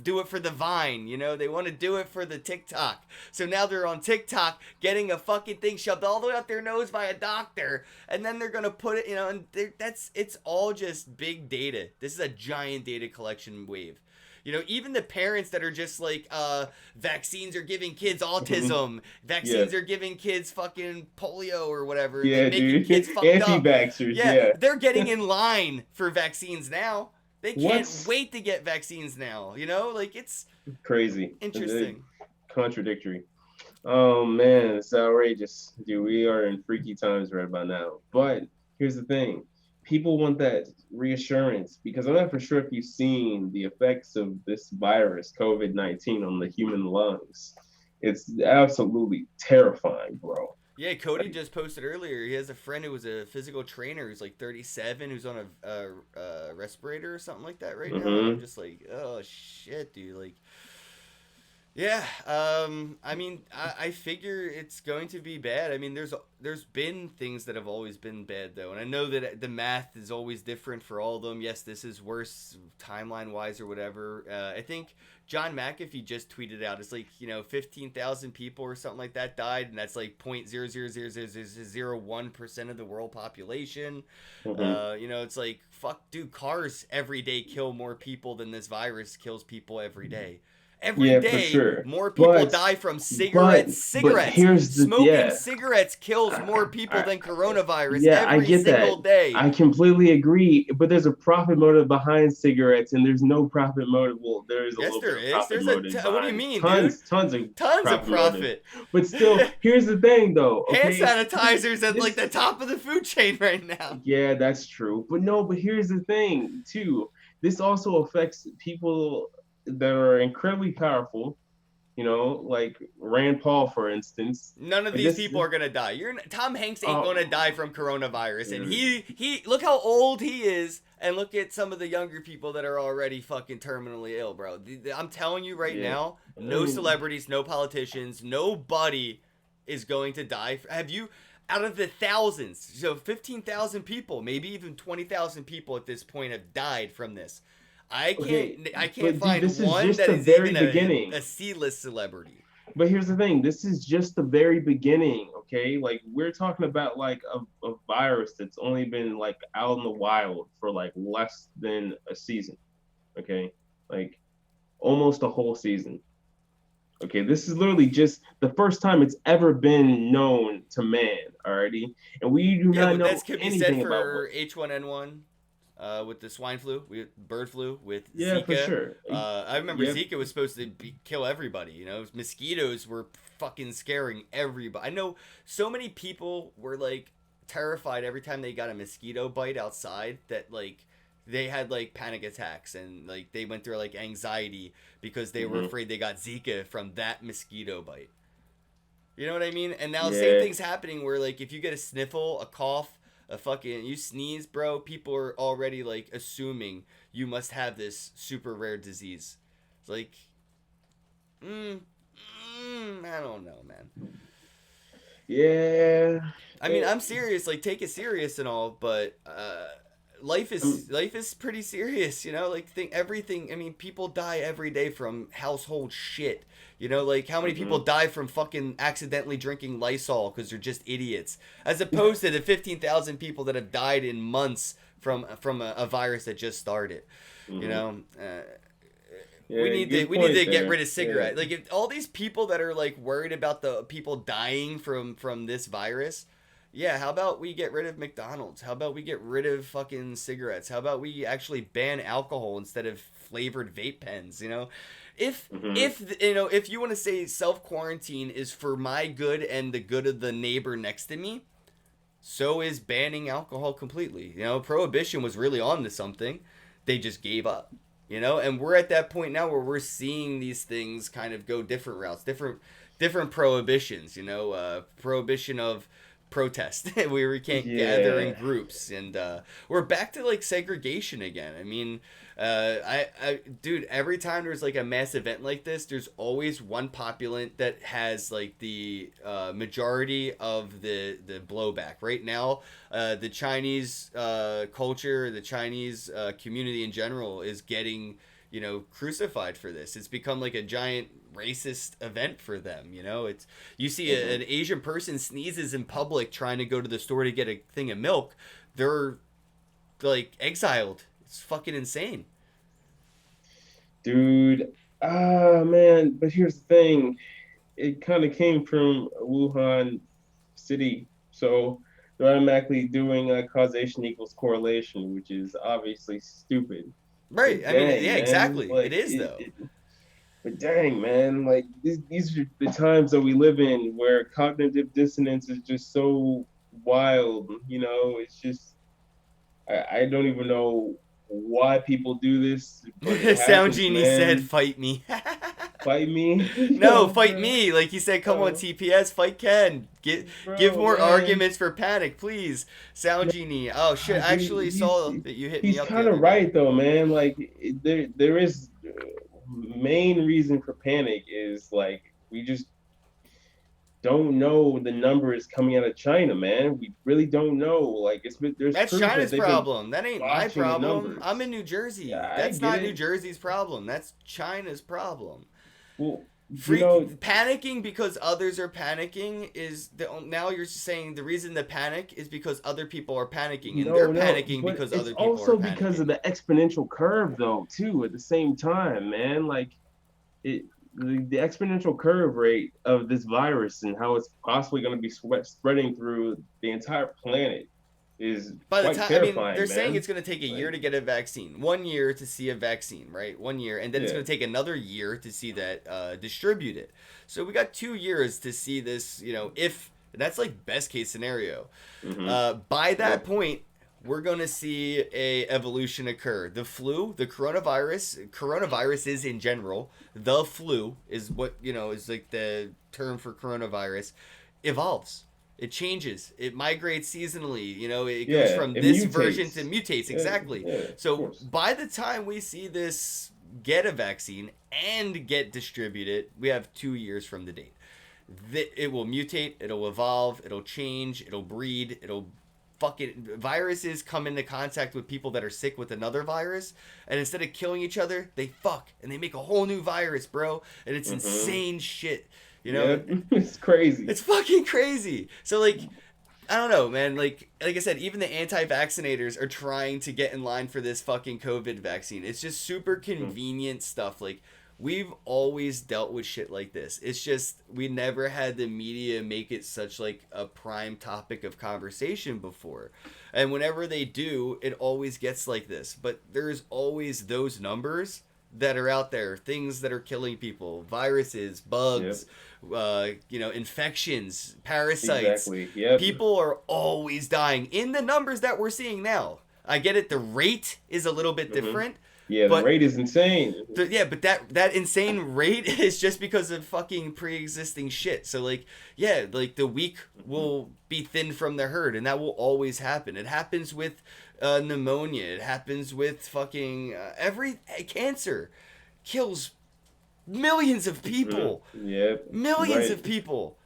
do it for the Vine, you know? They want to do it for the TikTok. So now they're on TikTok getting a fucking thing shoved all the way up their nose by a doctor, and then they're going to put it, you know, and it's all just big data. This is a giant data collection wave. You know, even the parents that are just like, vaccines are giving kids autism, yeah, vaccines are giving kids fucking polio or whatever, and they yeah, making dude, kids fucked up. anti-vaxxers, Yeah, yeah. they're getting in line for vaccines now. They can't What's wait to get vaccines now. You know, like it's crazy? interesting. Contradictory. Oh man, it's outrageous, dude. We are in freaky times right about now. But here's the thing: people want that reassurance because I'm not for sure if you've seen the effects of this virus, COVID-19, on the human lungs. It's absolutely terrifying, bro. Yeah, Cody Like, just posted earlier. He has a friend who was a physical trainer who's like 37, who's on a respirator or something like that right now, and I'm mm-hmm. just like, oh shit, dude. Like, yeah, I mean, I figure it's going to be bad. I mean, there's been things that have always been bad though, and I know that the math is always different for all of them. Yes, this is worse timeline wise or whatever. I think John McAfee just tweeted out, it's like, you know, 15,000 people or something like that died, and that's like 0.0000001% of the world population. Mm-hmm. You know, it's like, fuck, dude, cars every day kill more people than this virus kills people every day. Every Yeah, for day, sure. more people But die from but cigarettes. but Cigarettes. here's the Smoking yeah. cigarettes kills more people I, than coronavirus Yeah, I every get that. single day. I completely agree. But there's a profit motive behind cigarettes, and there's no profit motive. Well, there is a Yes, little bit there of is. profit There's motive what do you behind mean, dude? tons of Tons of profit motive. profit. But still, here's the thing, though. Hand Okay, sanitizers at like this the top of the food chain right now. yeah, that's true. But no, but here's the thing, too. This also affects people that are incredibly powerful. Like Rand Paul, for instance. None of And these this, people are gonna die. Tom Hanks ain't oh, gonna die from coronavirus, and dude, he look how old he is, and look at some of the younger people that are already fucking terminally ill, bro. I'm telling you right yeah. now, I no mean, celebrities, no politicians, nobody is going to die. Have you? Out of the thousands, so 15,000 people, maybe even 20,000 people at this point have died from this. okay, I can't but dude, find this is one just that the is very even beginning. a C-list celebrity. But here's the thing, this is just the very beginning, okay? Like we're talking about like a virus that's only been like out in the wild for like less than a season, okay? Like almost a whole season. Okay, this is literally just the first time it's ever been known to man, alrighty? And we do Yeah, not but know that could be said anything about what. for H1N1, with the swine flu, with bird flu, with Yeah, for Zika. sure. I remember Yep. Zika was supposed to kill everybody. You know, mosquitoes were fucking scaring everybody. I know so many people were like terrified every time they got a mosquito bite outside that like they had like panic attacks and like they went through like anxiety because they were Mm-hmm. afraid they got Zika from that mosquito bite. You know what I mean? And now the same Yeah. thing's happening where like if you get a sniffle, a cough, a fucking you sneeze, bro, people are already like assuming you must have this super rare disease. It's like, I don't know, man. Yeah. I mean, I'm serious. Like, take it serious and all, but life is pretty serious. You know, like think everything. I mean, people die every day from household shit. You know, like how many people Mm-hmm. die from fucking accidentally drinking Lysol because they're just idiots, as opposed to the 15,000 people that have died in months from a virus that just started. You Mm-hmm. know, Yeah, good we need point to get there. rid of Yeah. cigarettes. Like if all these people that are like worried about the people dying from this virus, yeah, how about we get rid of McDonald's? How about we get rid of fucking cigarettes? How about we actually ban alcohol instead of flavored vape pens, you know? If Mm-hmm. if you know, if you want to say self quarantine is for my good and the good of the neighbor next to me, so is banning alcohol completely. You know, prohibition was really on to something. They just gave up. You know, and we're at that point now where we're seeing these things kind of go different routes, different prohibitions. You know, prohibition of protest where we can't gather in Yeah. groups, and we're back to like segregation again. I mean, dude, every time there's like a mass event like this, there's always one populant that has like the majority of the blowback. Right now, the Chinese culture, the Chinese community in general is getting, crucified for this. It's become like a giant racist event for them. It's, you see an Hmm. Asian person sneezes in public trying to go to the store to get a thing of milk, they're like exiled. It's fucking insane. Dude, ah man, but here's the thing. It kind of came from Wuhan city, so they're automatically doing causation equals correlation, which is obviously stupid. Right. But I mean, dang, yeah, man, exactly. It like is though. but dang, man, like these are the times that we live in where cognitive dissonance is just so wild. It's just I don't even know why people do this, but it Sound happens, Genie said, man. "Fight me." Fight me, No, yo, fight bro. me. Like he said, come on, Oh, TPS, fight Ken. Give bro, more man. arguments for Panic, please. Sound Genie. Oh shit! I Dude, actually saw that you hit me he's up the kind of other day. right though, man. Like there is main reason for panic is like we just don't know the numbers coming out of China, man. We really don't know. Like there's That's proof that China's they've been problem. That ain't my botching the problem. I'm numbers. in New Jersey. Yeah, I That's get not New it. Jersey's problem. That's China's problem. Well, Panicking because others are panicking is now you're saying the reason the panic is because other people are panicking, and they're no, panicking but because it's other people are also because of panicking. the exponential curve though, too, at the same time, man. Like it the exponential curve rate of this virus and how it's possibly going to be spreading through the entire planet is By the quite time, I mean, they're terrifying, saying man. it's going to take a year Like, to get a vaccine, 1 year to see a vaccine, right? 1 year, and then it's yeah. going to take another year to see that distributed. So we got 2 years to see this, if that's like best case scenario. Mm-hmm. By that Yep. point, we're going to see a evolution occur. The flu, the coronaviruses in general, the flu is what, is like the term for coronavirus, evolves. It changes. It migrates seasonally. It goes Yeah. from It this version to mutates. mutates. Yeah. Exactly. Yeah. Of So course. by the time we see this get a vaccine and get distributed, we have 2 years from the date. It will mutate, it'll evolve, it'll change, it'll breed, it'll fucking viruses come into contact with people that are sick with another virus, and instead of killing each other, they fuck and they make a whole new virus, bro. And it's Mm-hmm. insane shit. You know, Yep. It's crazy. it's fucking crazy. So like I don't know, man. Like I said, even the anti-vaccinators are trying to get in line for this fucking COVID vaccine. It's just super Mm-hmm. convenient stuff. Like we've always dealt with shit like this. It's just we never had the media make it such like a prime topic of conversation before. And whenever they do, it always gets like this. But there's always those numbers that are out there, things that are killing people, viruses, Yep. bugs, infections, parasites. Exactly. Yep. People are always dying in the numbers that we're seeing now. I get it. The rate is a little bit Mm-hmm. different, Yeah. The but rate is insane. but that insane rate is just because of fucking pre-existing shit. So like, yeah, like the weak Mm-hmm. will be thinned from the herd, and that will always happen. It happens with pneumonia. It happens with fucking every cancer kills millions of people, Mm-hmm. Yep. millions Right. of people,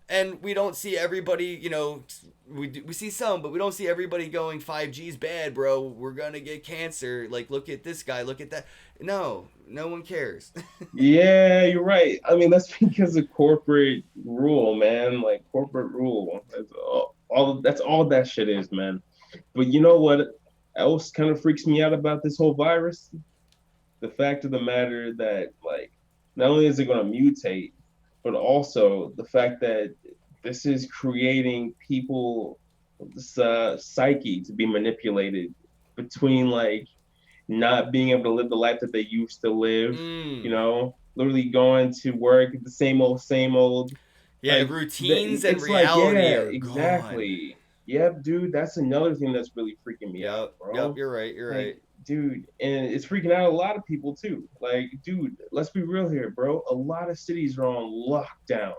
and we don't see everybody. We see some, but we don't see everybody going 5G's bad, bro. We're gonna get cancer. Like, look at this guy. Look at that. No, no one cares. Yeah, you're right. I mean, that's because of corporate rule, man. Like corporate rule. That's all that shit is, man. But you know what else kind of freaks me out about this whole virus? The fact of the matter that like not only is it going to mutate, but also the fact that this is creating people this psyche to be manipulated between like not being able to live the life that they used to live, Mm. literally going to work the same old. Yeah, Like routines and it's like, reality yeah, are gone. exactly. Yep, dude, that's another thing that's really freaking me out, Yep. bro. You're right. You're Like, right. dude, and it's freaking out a lot of people too. Like, dude, let's be real here, bro. A lot of cities are on lockdown.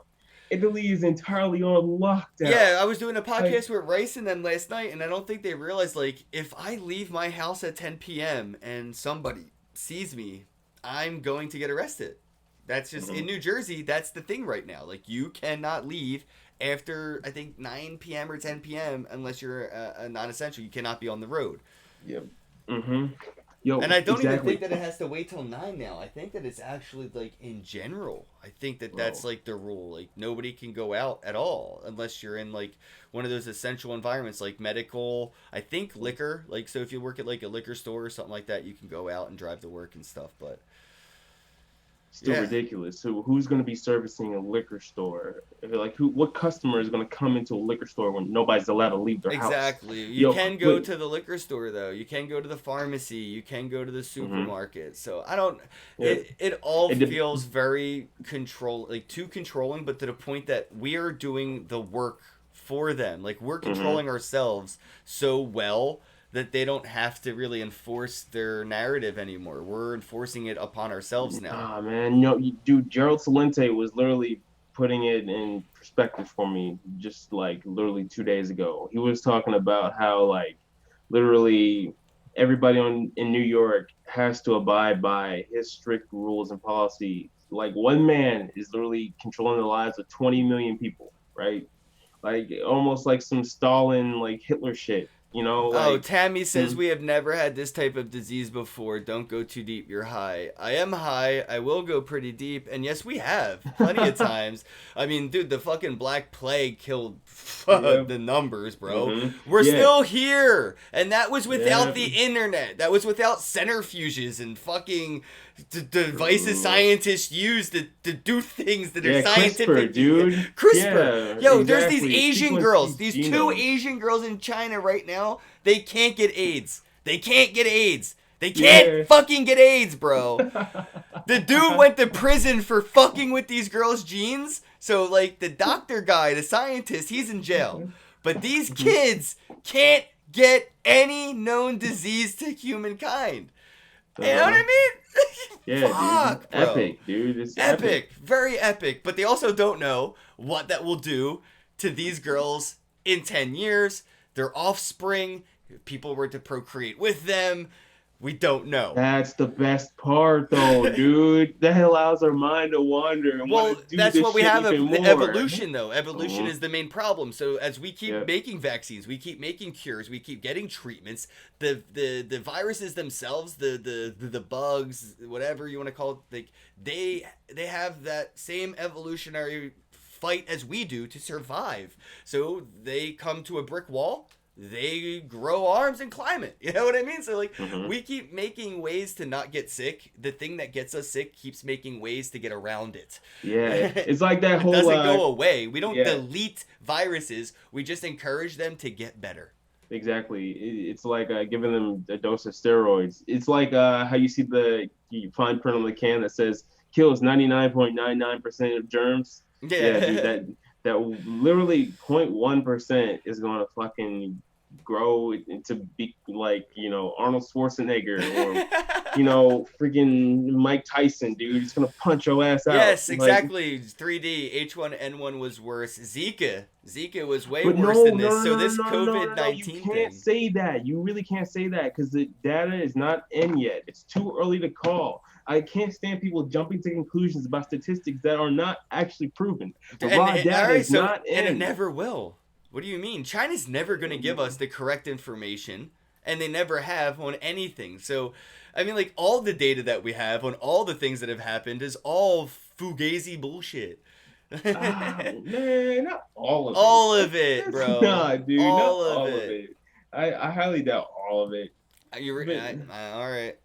Italy is entirely on lockdown. Yeah, I was doing a Like, podcast with Rice and them last night, and I don't think they realized, like, if I leave my house at 10 p.m. and somebody sees me, I'm going to get arrested. That's just in mhm, New Jersey. That's the thing right now. Like, you cannot leave after I think 9 p.m. or 10 p.m. unless you're a non-essential. You cannot be on the road. yep, hmm, And yo, I don't even think exactly. that it has to wait till 9 now. I think that it's actually like in general. I think that that's Bro, like the rule. Like nobody can go out at all unless you're in like one of those essential environments like medical, I think liquor. Like so if you work at like a liquor store or something like that, you can go out and drive to work and stuff, but still yeah. ridiculous. So who's going to be servicing a liquor store? Like, who? What customer is going to come into a liquor store when nobody's allowed to leave their house? Exactly. You Yo, can go but to the liquor store though. You can go to the pharmacy. You can go to the hmm, supermarket. So I don't. yeah, It all it, de- feels very like too controlling, but to the point that we are doing the work for them. Like we're hmm. controlling ourselves so well that they don't have to really enforce their narrative anymore. We're enforcing it upon ourselves now. Ah, man, dude, Gerald Salente was literally putting it in perspective for me just like literally 2 days ago. He was talking about how like literally everybody on in New York has to abide by his strict rules and policies. Like one man is literally controlling the lives of 20 million people, right? Like almost like some Stalin, like Hitler shit, Oh, like Tammy says some. we have never had this type of disease before. Don't go too deep. You're high. I am high. I will go pretty deep. And yes, we have. Plenty of times. I mean, dude, the fucking Black Plague killed Yeah. the numbers, bro. Hmm. We're Yeah. still here. And that was without Yeah. the internet. That was without centrifuges and fucking devices True. scientists use to do things that are Yeah, CRISPR, scientifically. dude. CRISPR. Yeah, Yo, there's these exactly. It Asian sequenced girls, these these two genomes. Asian girls in China right now. They can't get AIDS. They can't get AIDS. They can't Yeah. fucking get AIDS, bro. The dude went to prison for fucking with these girls' genes. So, like, the doctor guy, the scientist, he's in jail. But these kids can't get any known disease to humankind. You know what Uh-huh. I mean? Yeah, dude. Fuck, bro. Epic, dude. It's epic. Epic. Very epic. But they also don't know what that will do to these girls in 10 years, their offspring, if people were to procreate with them. We don't know. That's the best part, though, dude. That allows our mind to wander and want to Well, do that's this what we shit have even the more. evolution, though. Evolution Hmm. is the main problem. So as we keep Yep. making vaccines, we keep making cures, we keep getting treatments. The viruses themselves, the bugs, whatever you want to call it, like they have that same evolutionary fight as we do to survive. So they come to a brick wall. They grow arms and climb it. You know what I mean? So like Hmm. we keep making ways to not get sick. The thing that gets us sick keeps making ways to get around it. Yeah. It's like that It whole doesn't go away. We don't yeah. delete viruses. We just encourage them to get better. Exactly. It's like giving them a dose of steroids. It's like how you see the fine print on the can that says kills 99.99% of germs. Yeah, dude, Yeah. that literally 0.1% is going to fucking grow into be like, Arnold Schwarzenegger or, freaking Mike Tyson, dude. It's going to punch your ass out. Yes, Like, exactly. 3D H1N1 was worse. Zika was way but worse no, than no, this. no, So no, this no, no, no, no, no. You COVID-19 can't thing. say that. You really can't say that because the data is not in yet. It's too early to call. I can't stand people jumping to conclusions about statistics that are not actually proven. The And raw all data right, is so not and it in. never will. What do you mean? China's never going to give us the correct information, and they never have on anything. So, I mean, like all the data that we have on all the things that have happened is all fugazi bullshit. Man, not all of it. All of it, That's bro. not, dude. Not All of all of it. it. I highly doubt all of it. But All right.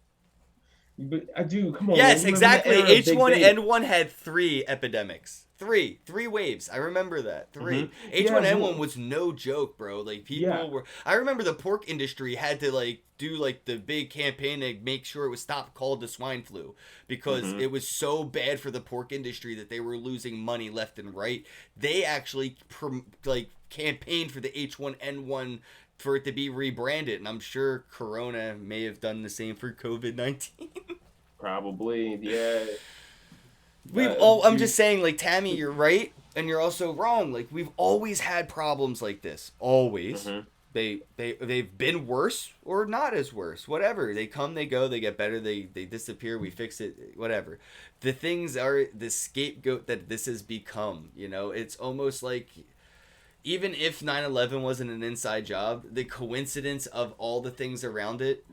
I do. Come on, man. Yes, We live in the exactly. era of big data. H1N1 had three epidemics. Three waves. I remember that. Hmm. Three. Yeah, H1N1 well, was no joke, bro. Like yeah. people were. I remember the pork industry had to like do like the big campaign to make sure it was stopped called the swine flu because Hmm. it was so bad for the pork industry that they were losing money left and right. They actually like campaigned for the H1N1 for it to be rebranded, and I'm sure Corona may have done the same for COVID-19. Probably, yeah. I'm Dude, just saying, like, Tammy, you're right. and you're also wrong. Like, we've always had problems like this. Always. Mm-hmm. They've been worse or not as worse. Whatever. They come, they go, they get better, they disappear, we fix it, whatever. The things are the scapegoat that this has become, you know? It's almost like, even if 9/11 wasn't an inside job, the coincidence of all the things around it,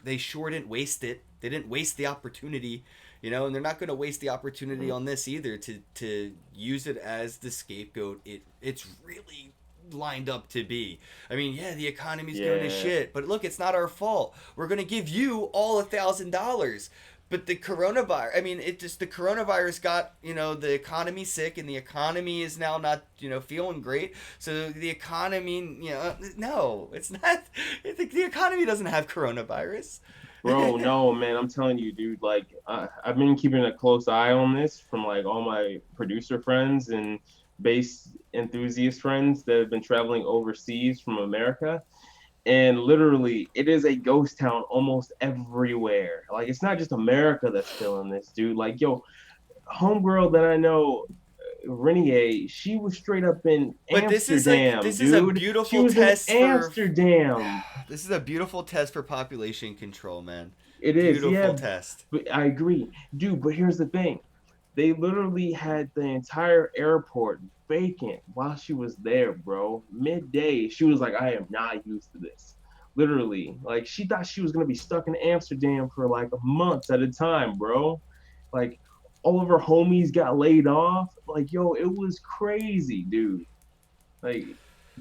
they sure didn't waste it. They didn't waste the opportunity, you know, and they're not going to waste the opportunity on this either to use it as the scapegoat. It's really lined up to be. I mean, yeah, the economy's going to shit, but look, it's not our fault. We're going to give you all $1,000. But the coronavirus, I mean, the coronavirus got, you know, the economy sick, and the economy is now not, you know, feeling great. So the economy, you know, no, it's not. The economy doesn't have coronavirus. Bro, no, man, I'm telling you, dude. Like, I've been keeping a close eye on this from like all my producer friends and bass enthusiast friends that have been traveling overseas from America. And literally, it is a ghost town almost everywhere. Like, it's not just America that's feeling this, dude. Like, yo, homegirl that I know, Renier, she was straight up in But Amsterdam, this dude. is a She beautiful was test in Amsterdam. this is a beautiful test for population control, man. It is, Beautiful yeah. test. But I agree, dude. But here's the thing: they literally had the entire airport vacant while she was there, bro. Midday, she was like, "I am not used to this." Literally, like she thought she was gonna be stuck in Amsterdam for like months at a time, bro. Like all of her homies got laid off. Like, yo, it was crazy, dude. Like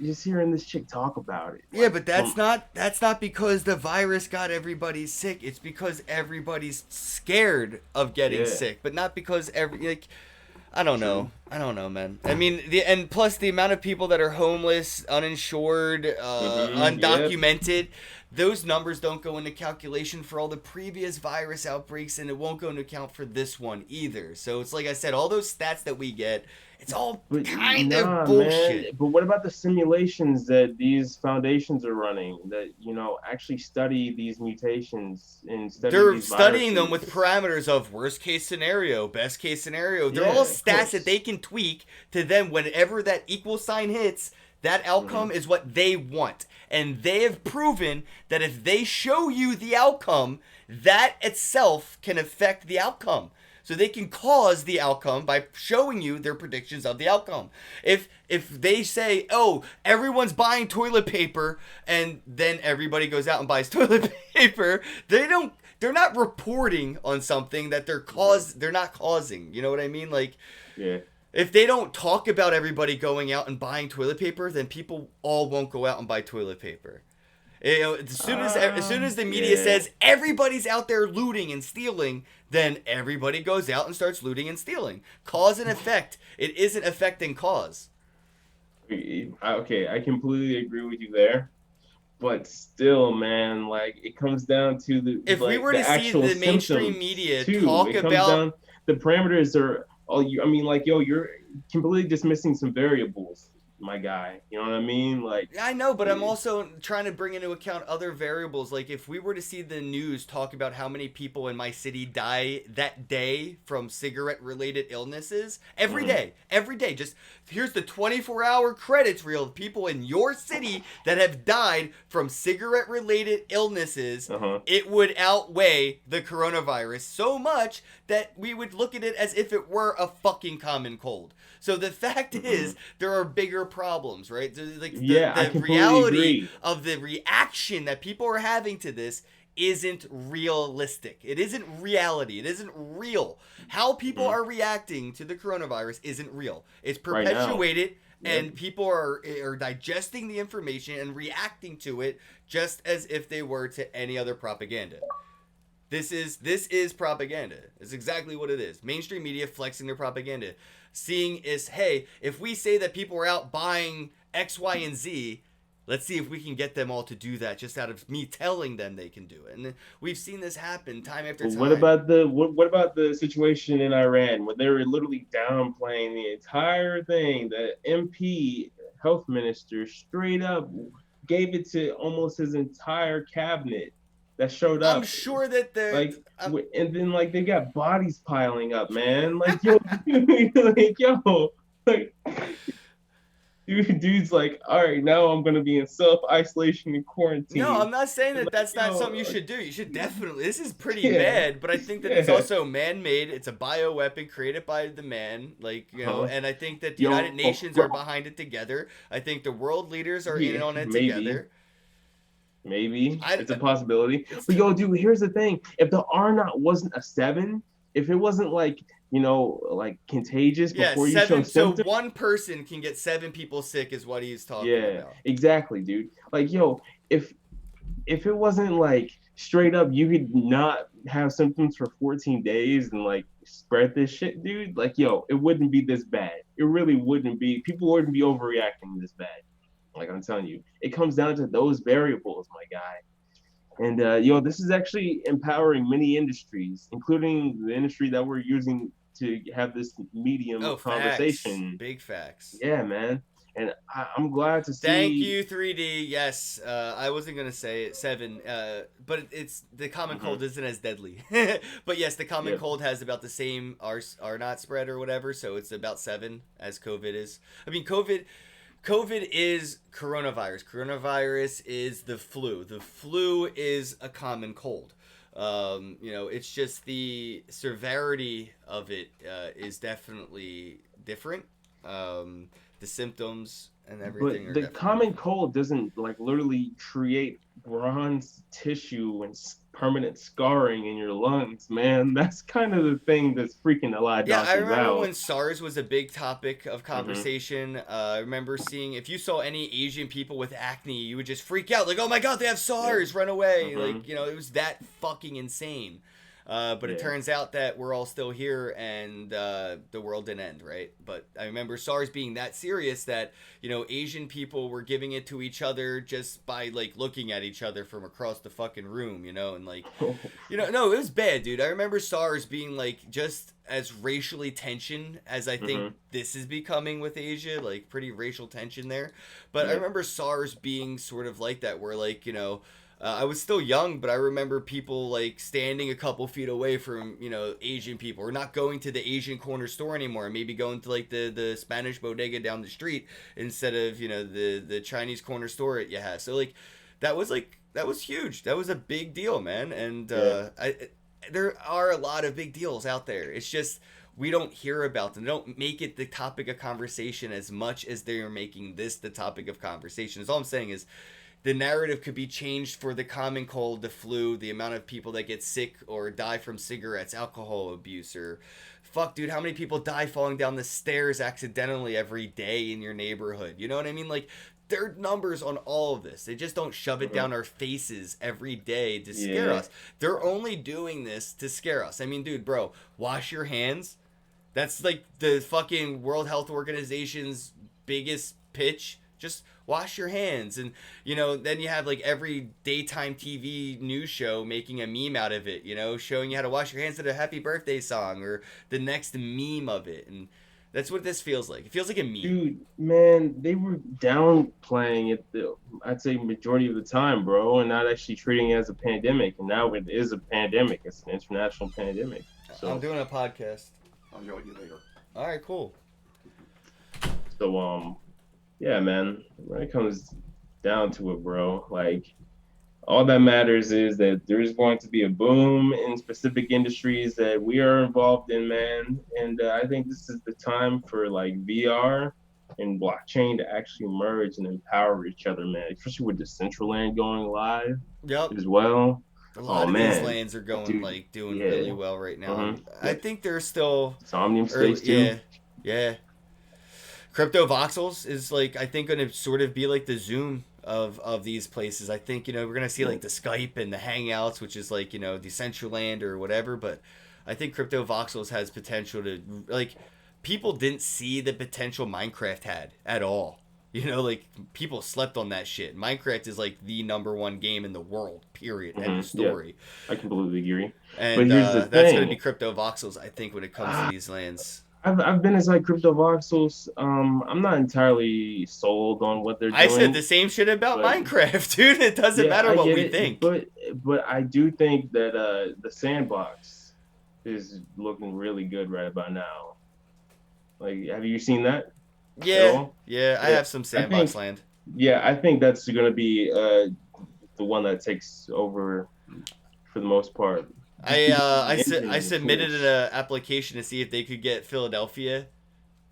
just hearing this chick talk about it. Yeah, Like, but that's not because the virus got everybody sick. It's because everybody's scared of getting sick, but not because I don't know. I don't know, man. I mean, and plus the amount of people that are homeless, uninsured, undocumented, those numbers don't go into calculation for all the previous virus outbreaks, and it won't go into account for this one either. So it's like I said, all those stats that we get, it's all kind of bullshit. Man. But what about the simulations that these foundations are running that, you know, actually study these mutations and study They're these studying them viruses? with parameters of worst case scenario, best case scenario. They're all stats that they can tweak to then whenever that equal sign hits, that outcome is what they want. And they have proven that if they show you the outcome, that itself can affect the outcome. So they can cause the outcome by showing you their predictions of the outcome. If they say, "Oh, everyone's buying toilet paper," and then everybody goes out and buys toilet paper, they're not reporting on something that they're not causing. You know what I mean? Like, Yeah. if they don't talk about everybody going out and buying toilet paper, then people all won't go out and buy toilet paper. You know, as soon as the media says everybody's out there looting and stealing, then everybody goes out and starts looting and stealing. Cause and effect. It isn't affecting cause. Okay, I completely agree with you there. But still, man, like it comes down to If we were the to see the mainstream media talk it comes about down, the parameters are all you. I mean, like, yo, you're completely dismissing some variables, my guy. You know what I mean? Like, I know, but I'm also trying to bring into account other variables. Like, if we were to see the news talk about how many people in my city die that day from cigarette-related illnesses, every day, just here's the 24-hour credits reel of people in your city that have died from cigarette-related illnesses, it would outweigh the coronavirus so much that we would look at it as if it were a fucking common cold. So the fact is, there are bigger problems, right? Like the reality of the reaction that people are having to this isn't realistic. It isn't reality. It isn't real. How people are reacting to the coronavirus isn't real. It's perpetuated, and people are digesting the information and reacting to it just as if they were to any other propaganda. This is propaganda. It's exactly what it is. Mainstream media flexing their propaganda. Seeing is, hey, if we say that people are out buying X, Y, and Z, let's see if we can get them all to do that just out of me telling them they can do it. And we've seen this happen time after time. What about the situation in Iran where they were literally downplaying the entire thing? The MP health minister straight up gave it to almost his entire cabinet that showed up. I'm sure that they're and then like they got bodies piling up, man. Like yo, like yo. Like, dude's like, all right, now I'm gonna be in self-isolation and No, quarantine. I'm not saying And that like, that's not something you yo, should do. You should definitely. This is pretty yeah, bad, but I think that it's yeah, also man-made. It's a bioweapon created by the man, like, huh? and I think that the United Yo, Nations are behind it together. I think the world leaders are in yeah, on it maybe. together. Maybe I it's a possibility. it's But yo, dude, here's the thing. If the R naught wasn't a seven, if it wasn't like, like contagious Yeah, before you show seven. So symptoms, one person can get seven people sick, is what he's talking yeah, about. exactly, dude. Like, yo, if it wasn't like straight up, you could not have symptoms for 14 days and like spread this shit, dude. Like, yo, it wouldn't be this bad. It really wouldn't be. People wouldn't be overreacting this bad. Like I'm telling you, it comes down to those variables, my guy. And this is actually empowering many industries, including the industry that we're using to have this medium Oh, of facts. conversation. Big facts. Yeah, man. And I'm glad to Thank see. you, 3D. Yes, I wasn't gonna say it, seven, but it's the common Mm-hmm. cold isn't as deadly. But yes, the common Yep. cold has about the same R not spread or whatever, so it's about seven as COVID is. I mean, COVID is coronavirus. Coronavirus is the flu. The flu is a common cold. It's just the severity of it is definitely different. The symptoms and everything But are the definitely common different. cold doesn't like literally create bronze tissue and permanent scarring in your lungs, man. That's kind of the thing that's freaking a lot of Yeah, I doctors remember out. when SARS was a big topic of Hmm. conversation. I remember seeing if you saw any Asian people with acne, you would just freak out, like, "Oh my God, they have Yep. SARS! Run away!" Hmm. Like, it was that fucking insane. But it Yeah. turns out that we're all still here and the world didn't end, right? But I remember SARS being that serious that, Asian people were giving it to each other just by, like, looking at each other from across the fucking room, and, like, no, it was bad, dude. I remember SARS being, like, just as racially tension as I think Hmm. this is becoming with Asia, like, pretty racial tension there. But I Yep. remember SARS being sort of like that, where, like, I was still young, but I remember people like standing a couple feet away from Asian people, or not going to the Asian corner store anymore, maybe going to like the Spanish bodega down the street instead of the Chinese corner store that you have. So that was huge. That was a big deal, man. And Yeah. there are a lot of big deals out there. It's just we don't hear about them. They don't make it the topic of conversation as much as they are making this the topic of conversation. Is all I'm saying is the narrative could be changed for the common cold, the flu, the amount of people that get sick or die from cigarettes, alcohol abuse, or fuck, dude, how many people die falling down the stairs accidentally every day in your neighborhood? You know what I mean? Like, there are numbers on all of this. They just don't shove it Hmm. down our faces every day to scare Yeah. us. They're only doing this to scare us. I mean, dude, bro, wash your hands. That's like the fucking World Health Organization's biggest pitch. Just wash your hands. And, then you have like every daytime TV news show making a meme out of it, showing you how to wash your hands to the happy birthday song or the next meme of it. And that's what this feels like. It feels like a meme. Dude, man, they were downplaying it, I'd say majority of the time, bro, and not actually treating it as a pandemic. And now it is a pandemic. It's an international pandemic. I'm So, doing a podcast. I'll join you later. All right, cool. so, yeah, man, when it comes down to it, bro, like all that matters is that there's going to be a boom in specific industries that we are involved in, man. And I think this is the time for like VR and blockchain to actually merge and empower each other, man. Especially with the Decentraland going live Yep. as well. A Oh lot of these man, lands are going dude, like doing yeah. really well right now. Uh-huh. I Yep. think they're still Somnium early. Space too. Yeah. Yeah. Crypto voxels is like I think going to sort of be like the Zoom of these places. I think we're gonna see Yeah. like the Skype and the Hangouts, which is like Decentraland or whatever. But I think crypto voxels has potential to like people didn't see the potential Minecraft had at all. Like people slept on that shit. Minecraft is like the number one game in the world. Period. End of Yeah, story. I completely agree. But And here's the that's gonna be thing. crypto voxels. I think when it comes to these lands. I've been inside crypto voxels. I'm not entirely sold on what they're I said doing, the same shit about but Minecraft, dude. It doesn't yeah, matter I what get we it. think. But I do think that the sandbox is looking really good right about now. Like, have you seen that at Yeah, all? yeah, I Yeah, have some I sandbox think land. yeah, I think that's gonna be the one that takes over for the most part, just because of the engine I and the submitted an tools. application to see if they could get Philadelphia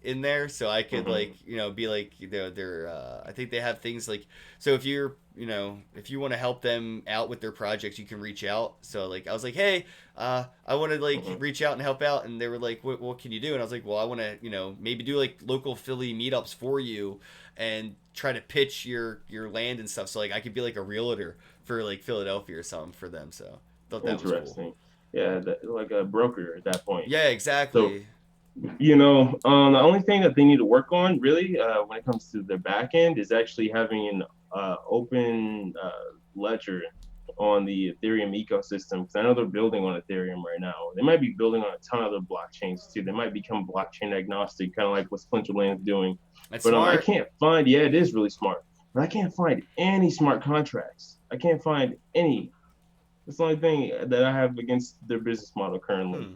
in there, so I could Hmm. like be like they're I think they have things like, so if you're if you want to help them out with their projects, you can reach out. So like I was like, hey, I want to like Hmm. reach out and help out, and they were like, what can you do? And I was like, well, I want to maybe do like local Philly meetups for you and try to pitch your land and stuff. So like I could be like a realtor for like Philadelphia or something for them. So thought that was cool. Interesting. Yeah, like a broker at that point. Yeah, So exactly. the only thing that they need to work on really when it comes to their back end is actually having an open ledger on the Ethereum ecosystem. Because I know they're building on Ethereum right now. They might be building on a ton of other blockchains too. They might become blockchain agnostic, kind of like what Splinterland's doing. That's But I smart. can't find. Yeah, it is really smart. But I can't find any smart contracts. I can't find any. That's the only thing that I have against their business model currently. Hmm.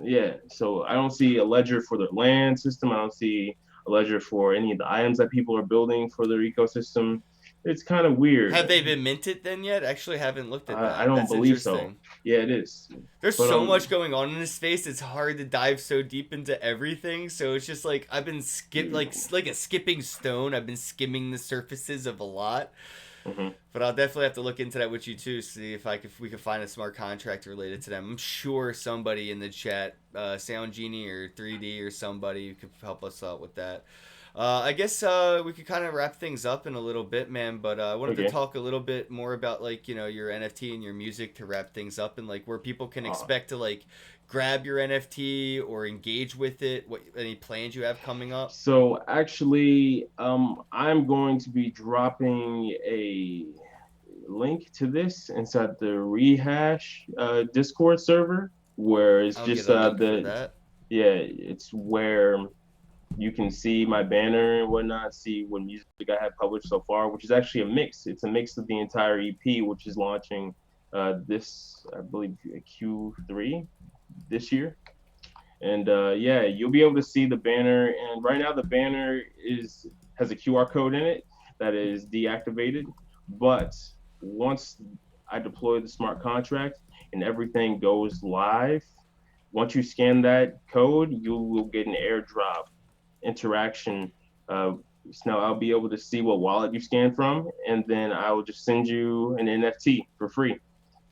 Yeah, so I don't see a ledger for their land system. I don't see a ledger for any of the items that people are building for their ecosystem. It's kind of weird. Have they been minted then yet? Actually, haven't looked at I that. don't That's believe so. interesting. Yeah, it is. There's But so much going on in this space. It's hard to dive so deep into everything. So it's just like I've been dude. like a skipping stone. I've been skimming the surfaces of a lot. Hmm. But I'll definitely have to look into that with you too. See if we can find a smart contract related to them. I'm sure somebody in the chat, Sound Genie or 3D or somebody could help us out with that. I guess we could kind of wrap things up in a little bit, man. But I wanted to Okay. talk a little bit more about like your NFT and your music to wrap things up, and like where people can Uh, expect to like grab your NFT or engage with it. What any plans you have coming up? so actually, I'm going to be dropping a link to this inside the Rehash Discord server, where it's I'll get just a link for the that. yeah, it's where you can see my banner and whatnot, see what music I have published so far, which is actually a mix. It's a mix of the entire EP, which is launching this, I believe, Q3 this year. And yeah, you'll be able to see the banner. And right now, the banner is has a QR code in it that is deactivated. But once I deploy the smart contract and everything goes live, once you scan that code, you will get an airdrop interaction. Uh, so now I'll be able to see what wallet you scan from, and then I will just send you an NFT for free.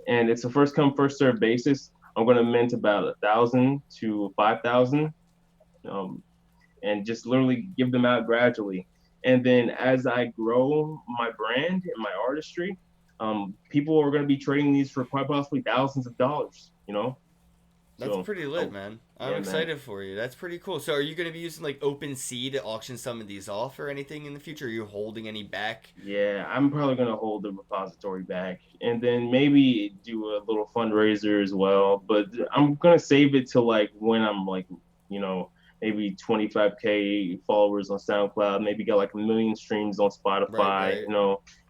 And it's a first come first serve basis. I'm going to mint about 1,000 to 5,000, um, and just literally give them out gradually. And then as I grow my brand and my artistry, people are going to be trading these for quite possibly thousands of dollars. That's So pretty lit, oh, man. I'm yeah, man. excited for you. That's pretty cool. So, are you going to be using like OpenSea to auction some of these off or anything in the future? Are you holding any back? Yeah, I'm probably gonna hold the repository back and then maybe do a little fundraiser as well. But I'm gonna save it till like when I'm like, you know, maybe 25K followers on SoundCloud, maybe get like 1 million streams on Right, Spotify, right.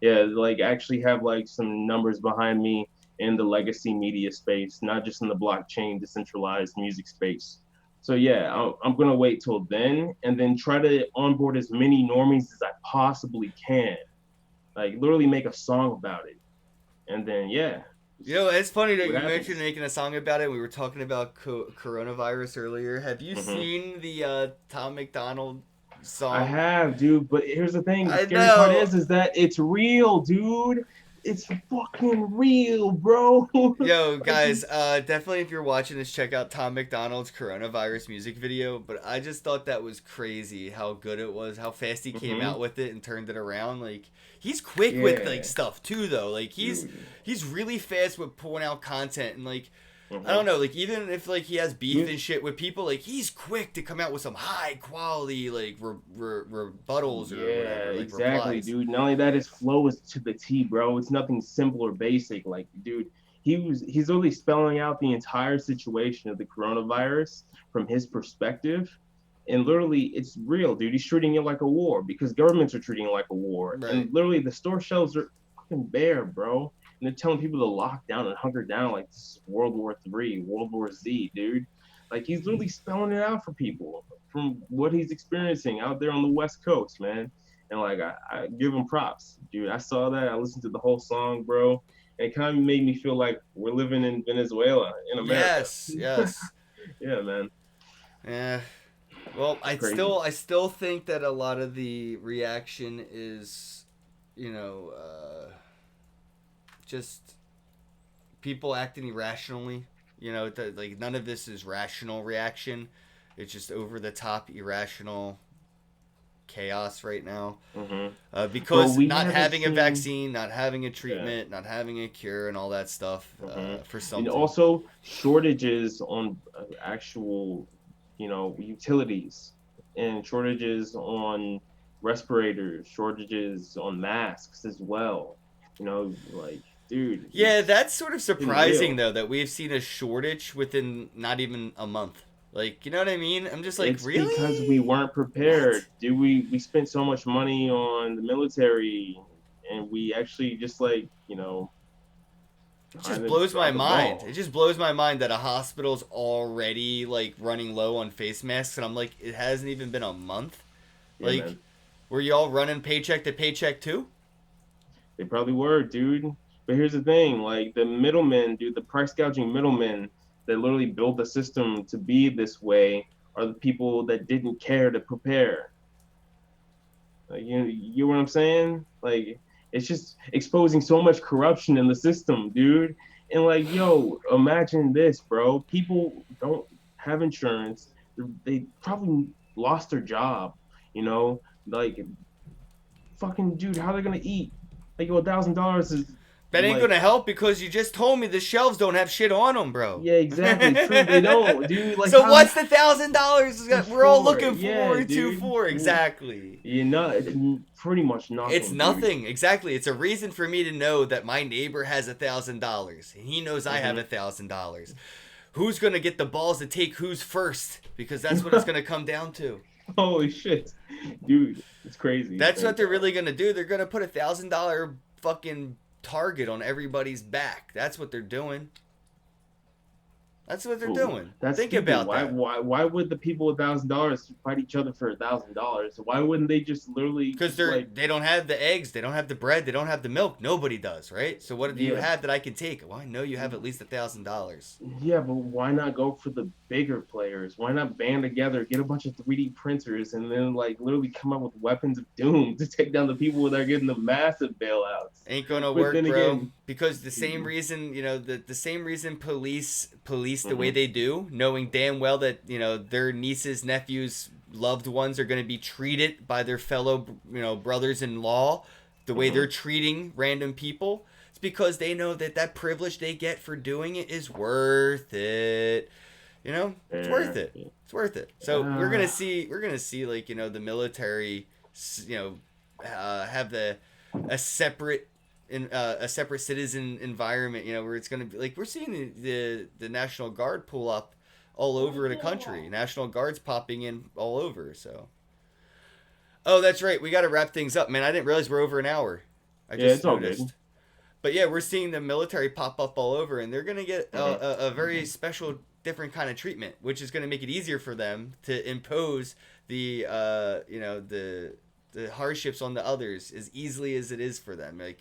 yeah, like actually have like some numbers behind me in the legacy media space, not just in the blockchain decentralized music space. So yeah, I'm gonna wait till then, and then try to onboard as many normies as I possibly can, like literally make a song about it, and then yeah, It's funny see that what you mentioned happens. making a song about it. We were talking about coronavirus earlier. Have you Hmm. seen the Tom McDonald I song? have, dude, but here's the thing: the I scary part know. is that it's real, dude. It's fucking real, bro. Yo, Like guys, definitely if you're watching this, check out Tom McDonald's coronavirus music video. But I just thought that was crazy how good it was, how fast he came hmm out with it and turned it around. Like he's quick with like yeah, stuff too, though. Like dude. he's really fast with pulling out content and like I hmm don't know, like even if like he has beef Dude, and shit with people, like he's quick to come out with some high quality like rebuttals or yeah, whatever, like exactly, replies. dude. Not only that, his flow is to the T, bro. It's nothing simple or basic. Like, dude, he's really spelling out the entire situation of the coronavirus from his perspective. And literally, it's real, dude. He's treating it like a war because governments are treating it like a war. And Right. literally, the store shelves are fucking bare, bro. And they're telling people to lock down and hunker down like this is World War III, World War Z, dude. Like he's literally spelling it out for people from what he's experiencing out there on the West Coast, man. And like I give him props, dude. I saw that. I listened to the whole song, bro. And it kind of made me feel like we're living in Venezuela, in America. Yes, yes. Yeah, man. Yeah. Well, It's crazy. I still think that a lot of the reaction is, just people acting irrationally. Like none of this is rational reaction. It's just over the top irrational chaos right now. Mm-hmm. Bro, Because we not haven't having a seen. vaccine, not having a Yeah. treatment, not having a cure, and all that stuff Hmm. for And something. also shortages on actual, utilities, and shortages on respirators, shortages on masks as well. Like, dude, Yeah, that's sort of getting surprising real. though that we've seen a shortage within not even a month. Like, you know what I mean? I'm just like, It's because we really? weren't What? prepared. Do we spent so much money on the military, and we actually just like, It kind just of blows my dropped the mind. It ball. just blows my mind that a hospital's already like running low on face masks, and I'm like, it hasn't even been a month. Yeah, Like, man. were y'all running paycheck to paycheck too? They probably were, dude. But here's the thing, like the middlemen, dude, the price gouging middlemen that literally built the system to be this way are the people that didn't care to prepare. Like, you know what I'm saying? Like it's just exposing so much corruption in the system, dude. And like, yo, imagine this, bro. People don't have insurance. They probably lost their job, you know? Like fucking dude, how are they gonna eat? Like, yo, $1,000 is That ain't like, gonna help because you just told me the shelves don't have shit on them, bro. yeah, exactly. True, they don't, dude. Like, So how what's the $1,000 we're all for? looking Yeah, forward to dude. for exactly? You know, pretty much It's nothing, dude. nothing exactly. It's a reason for me to know that my neighbor has $1,000 and he knows I have Hmm. $1,000. Who's gonna get the balls to take who's first? Because that's what it's gonna come down to. Holy shit, dude, it's crazy. That's what And they're really gonna do. They're gonna put $1,000 fucking target on everybody's back. That's what they're doing. That's what they're doing. that's Think stupid. about Why, that. why, why would the people with $1,000 fight each other for $1,000? Why wouldn't they just literally Because just like, they don't have the eggs, they don't have the bread, they don't have the milk. Nobody does, right? So what do you yeah, have that I can take? Well, I know you have at least $1,000. yeah, but why not go for the bigger players? Why not band together, get a bunch of 3D printers, and then like literally come up with weapons of doom to take down the people that are getting the massive bailouts? Ain't gonna But work, then bro. again, Because the same reason, the same reason police the way mm-hmm, they do, knowing damn well that their nieces, nephews, loved ones are gonna be treated by their fellow brothers-in-law the way mm-hmm. they're treating random people. It's because they know that that privilege they get for doing it is worth it. It's worth it. Yeah. It's worth it. So we're gonna see like the military, have a separate in a separate citizen environment. Where it's gonna be like we're seeing the National Guard pull up all over the country. National Guards popping in all over. So oh, that's right. We got to wrap things up, man. I didn't realize we're over an hour. I Yeah, it's just all good. noticed. But yeah, we're seeing the military pop up all over, and they're gonna get Mm-hmm. a very special, different kind of treatment, which is gonna make it easier for them to impose the hardships on the others as easily as it is for them. Like,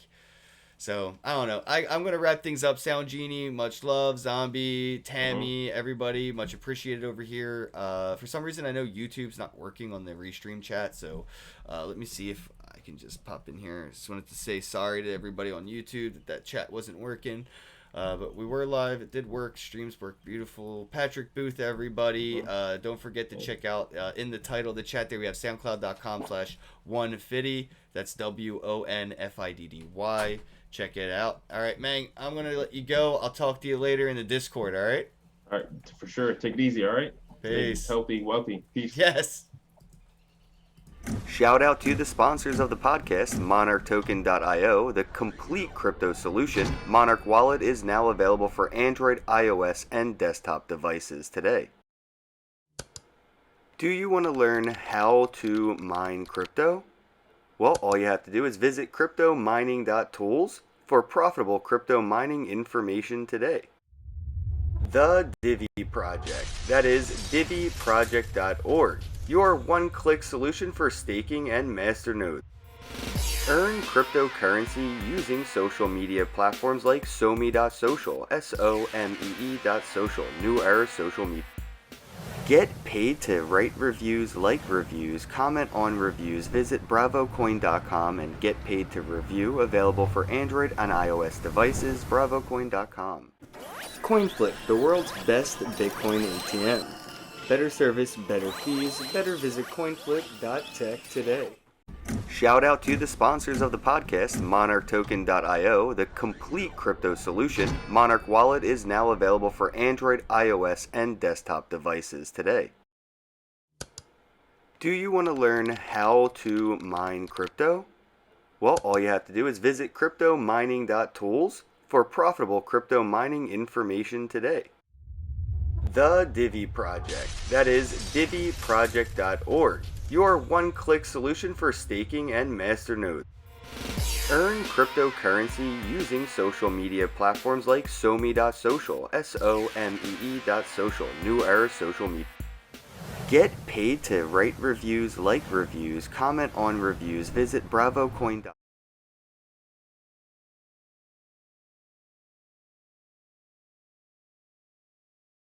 so I don't know. I'm gonna wrap things up. Sound Genie, much love. Zombie, Mm-hmm. Tammy, everybody, much appreciated over here. For some reason, I know YouTube's not working on the restream chat, so let me see if I can just pop in here. I just wanted to say sorry to everybody on YouTube that chat wasn't working. But we were live. It did work. Streams worked beautiful. Patrick Booth, everybody. Don't forget to check out in the title of the chat there. We have soundcloud.com/onfiddy. That's WONFIDDY. Check it out. All right, man. I'm going to let you go. I'll talk to you later in the Discord. All right? All right, for sure. Take it easy. All right. Stay Peace. healthy, wealthy. Peace. Yes. Shout out to the sponsors of the podcast, MonarchToken.io, the complete crypto solution. Monarch Wallet is now available for Android, iOS, and desktop devices today. Do you want to learn how to mine crypto? Well, all you have to do is visit cryptomining.tools for profitable crypto mining information today. The Divi Project. That is diviproject.org, your one-click solution for staking and masternodes. Earn cryptocurrency using social media platforms like SOME.social, SOMEE.social, New Era Social Media. Get paid to write reviews, like reviews, comment on reviews. Visit bravocoin.com and get paid to review. Available for Android and iOS devices. bravocoin.com. CoinFlip, the world's best Bitcoin ATM. Better service, better fees. Better visit coinflip.tech today. Shout out to the sponsors of the podcast, monarchtoken.io, the complete crypto solution. Monarch Wallet is now available for Android, iOS, and desktop devices today. Do you want to learn how to mine crypto? Well, all you have to do is visit cryptomining.tools for profitable crypto mining information today. The Divi Project. That is diviproject.org, your one-click solution for staking and masternodes. Earn cryptocurrency using social media platforms like SOME.social, SOMEE.social, New Era Social Media. Get paid to write reviews, like reviews, comment on reviews. Visit bravocoin.com.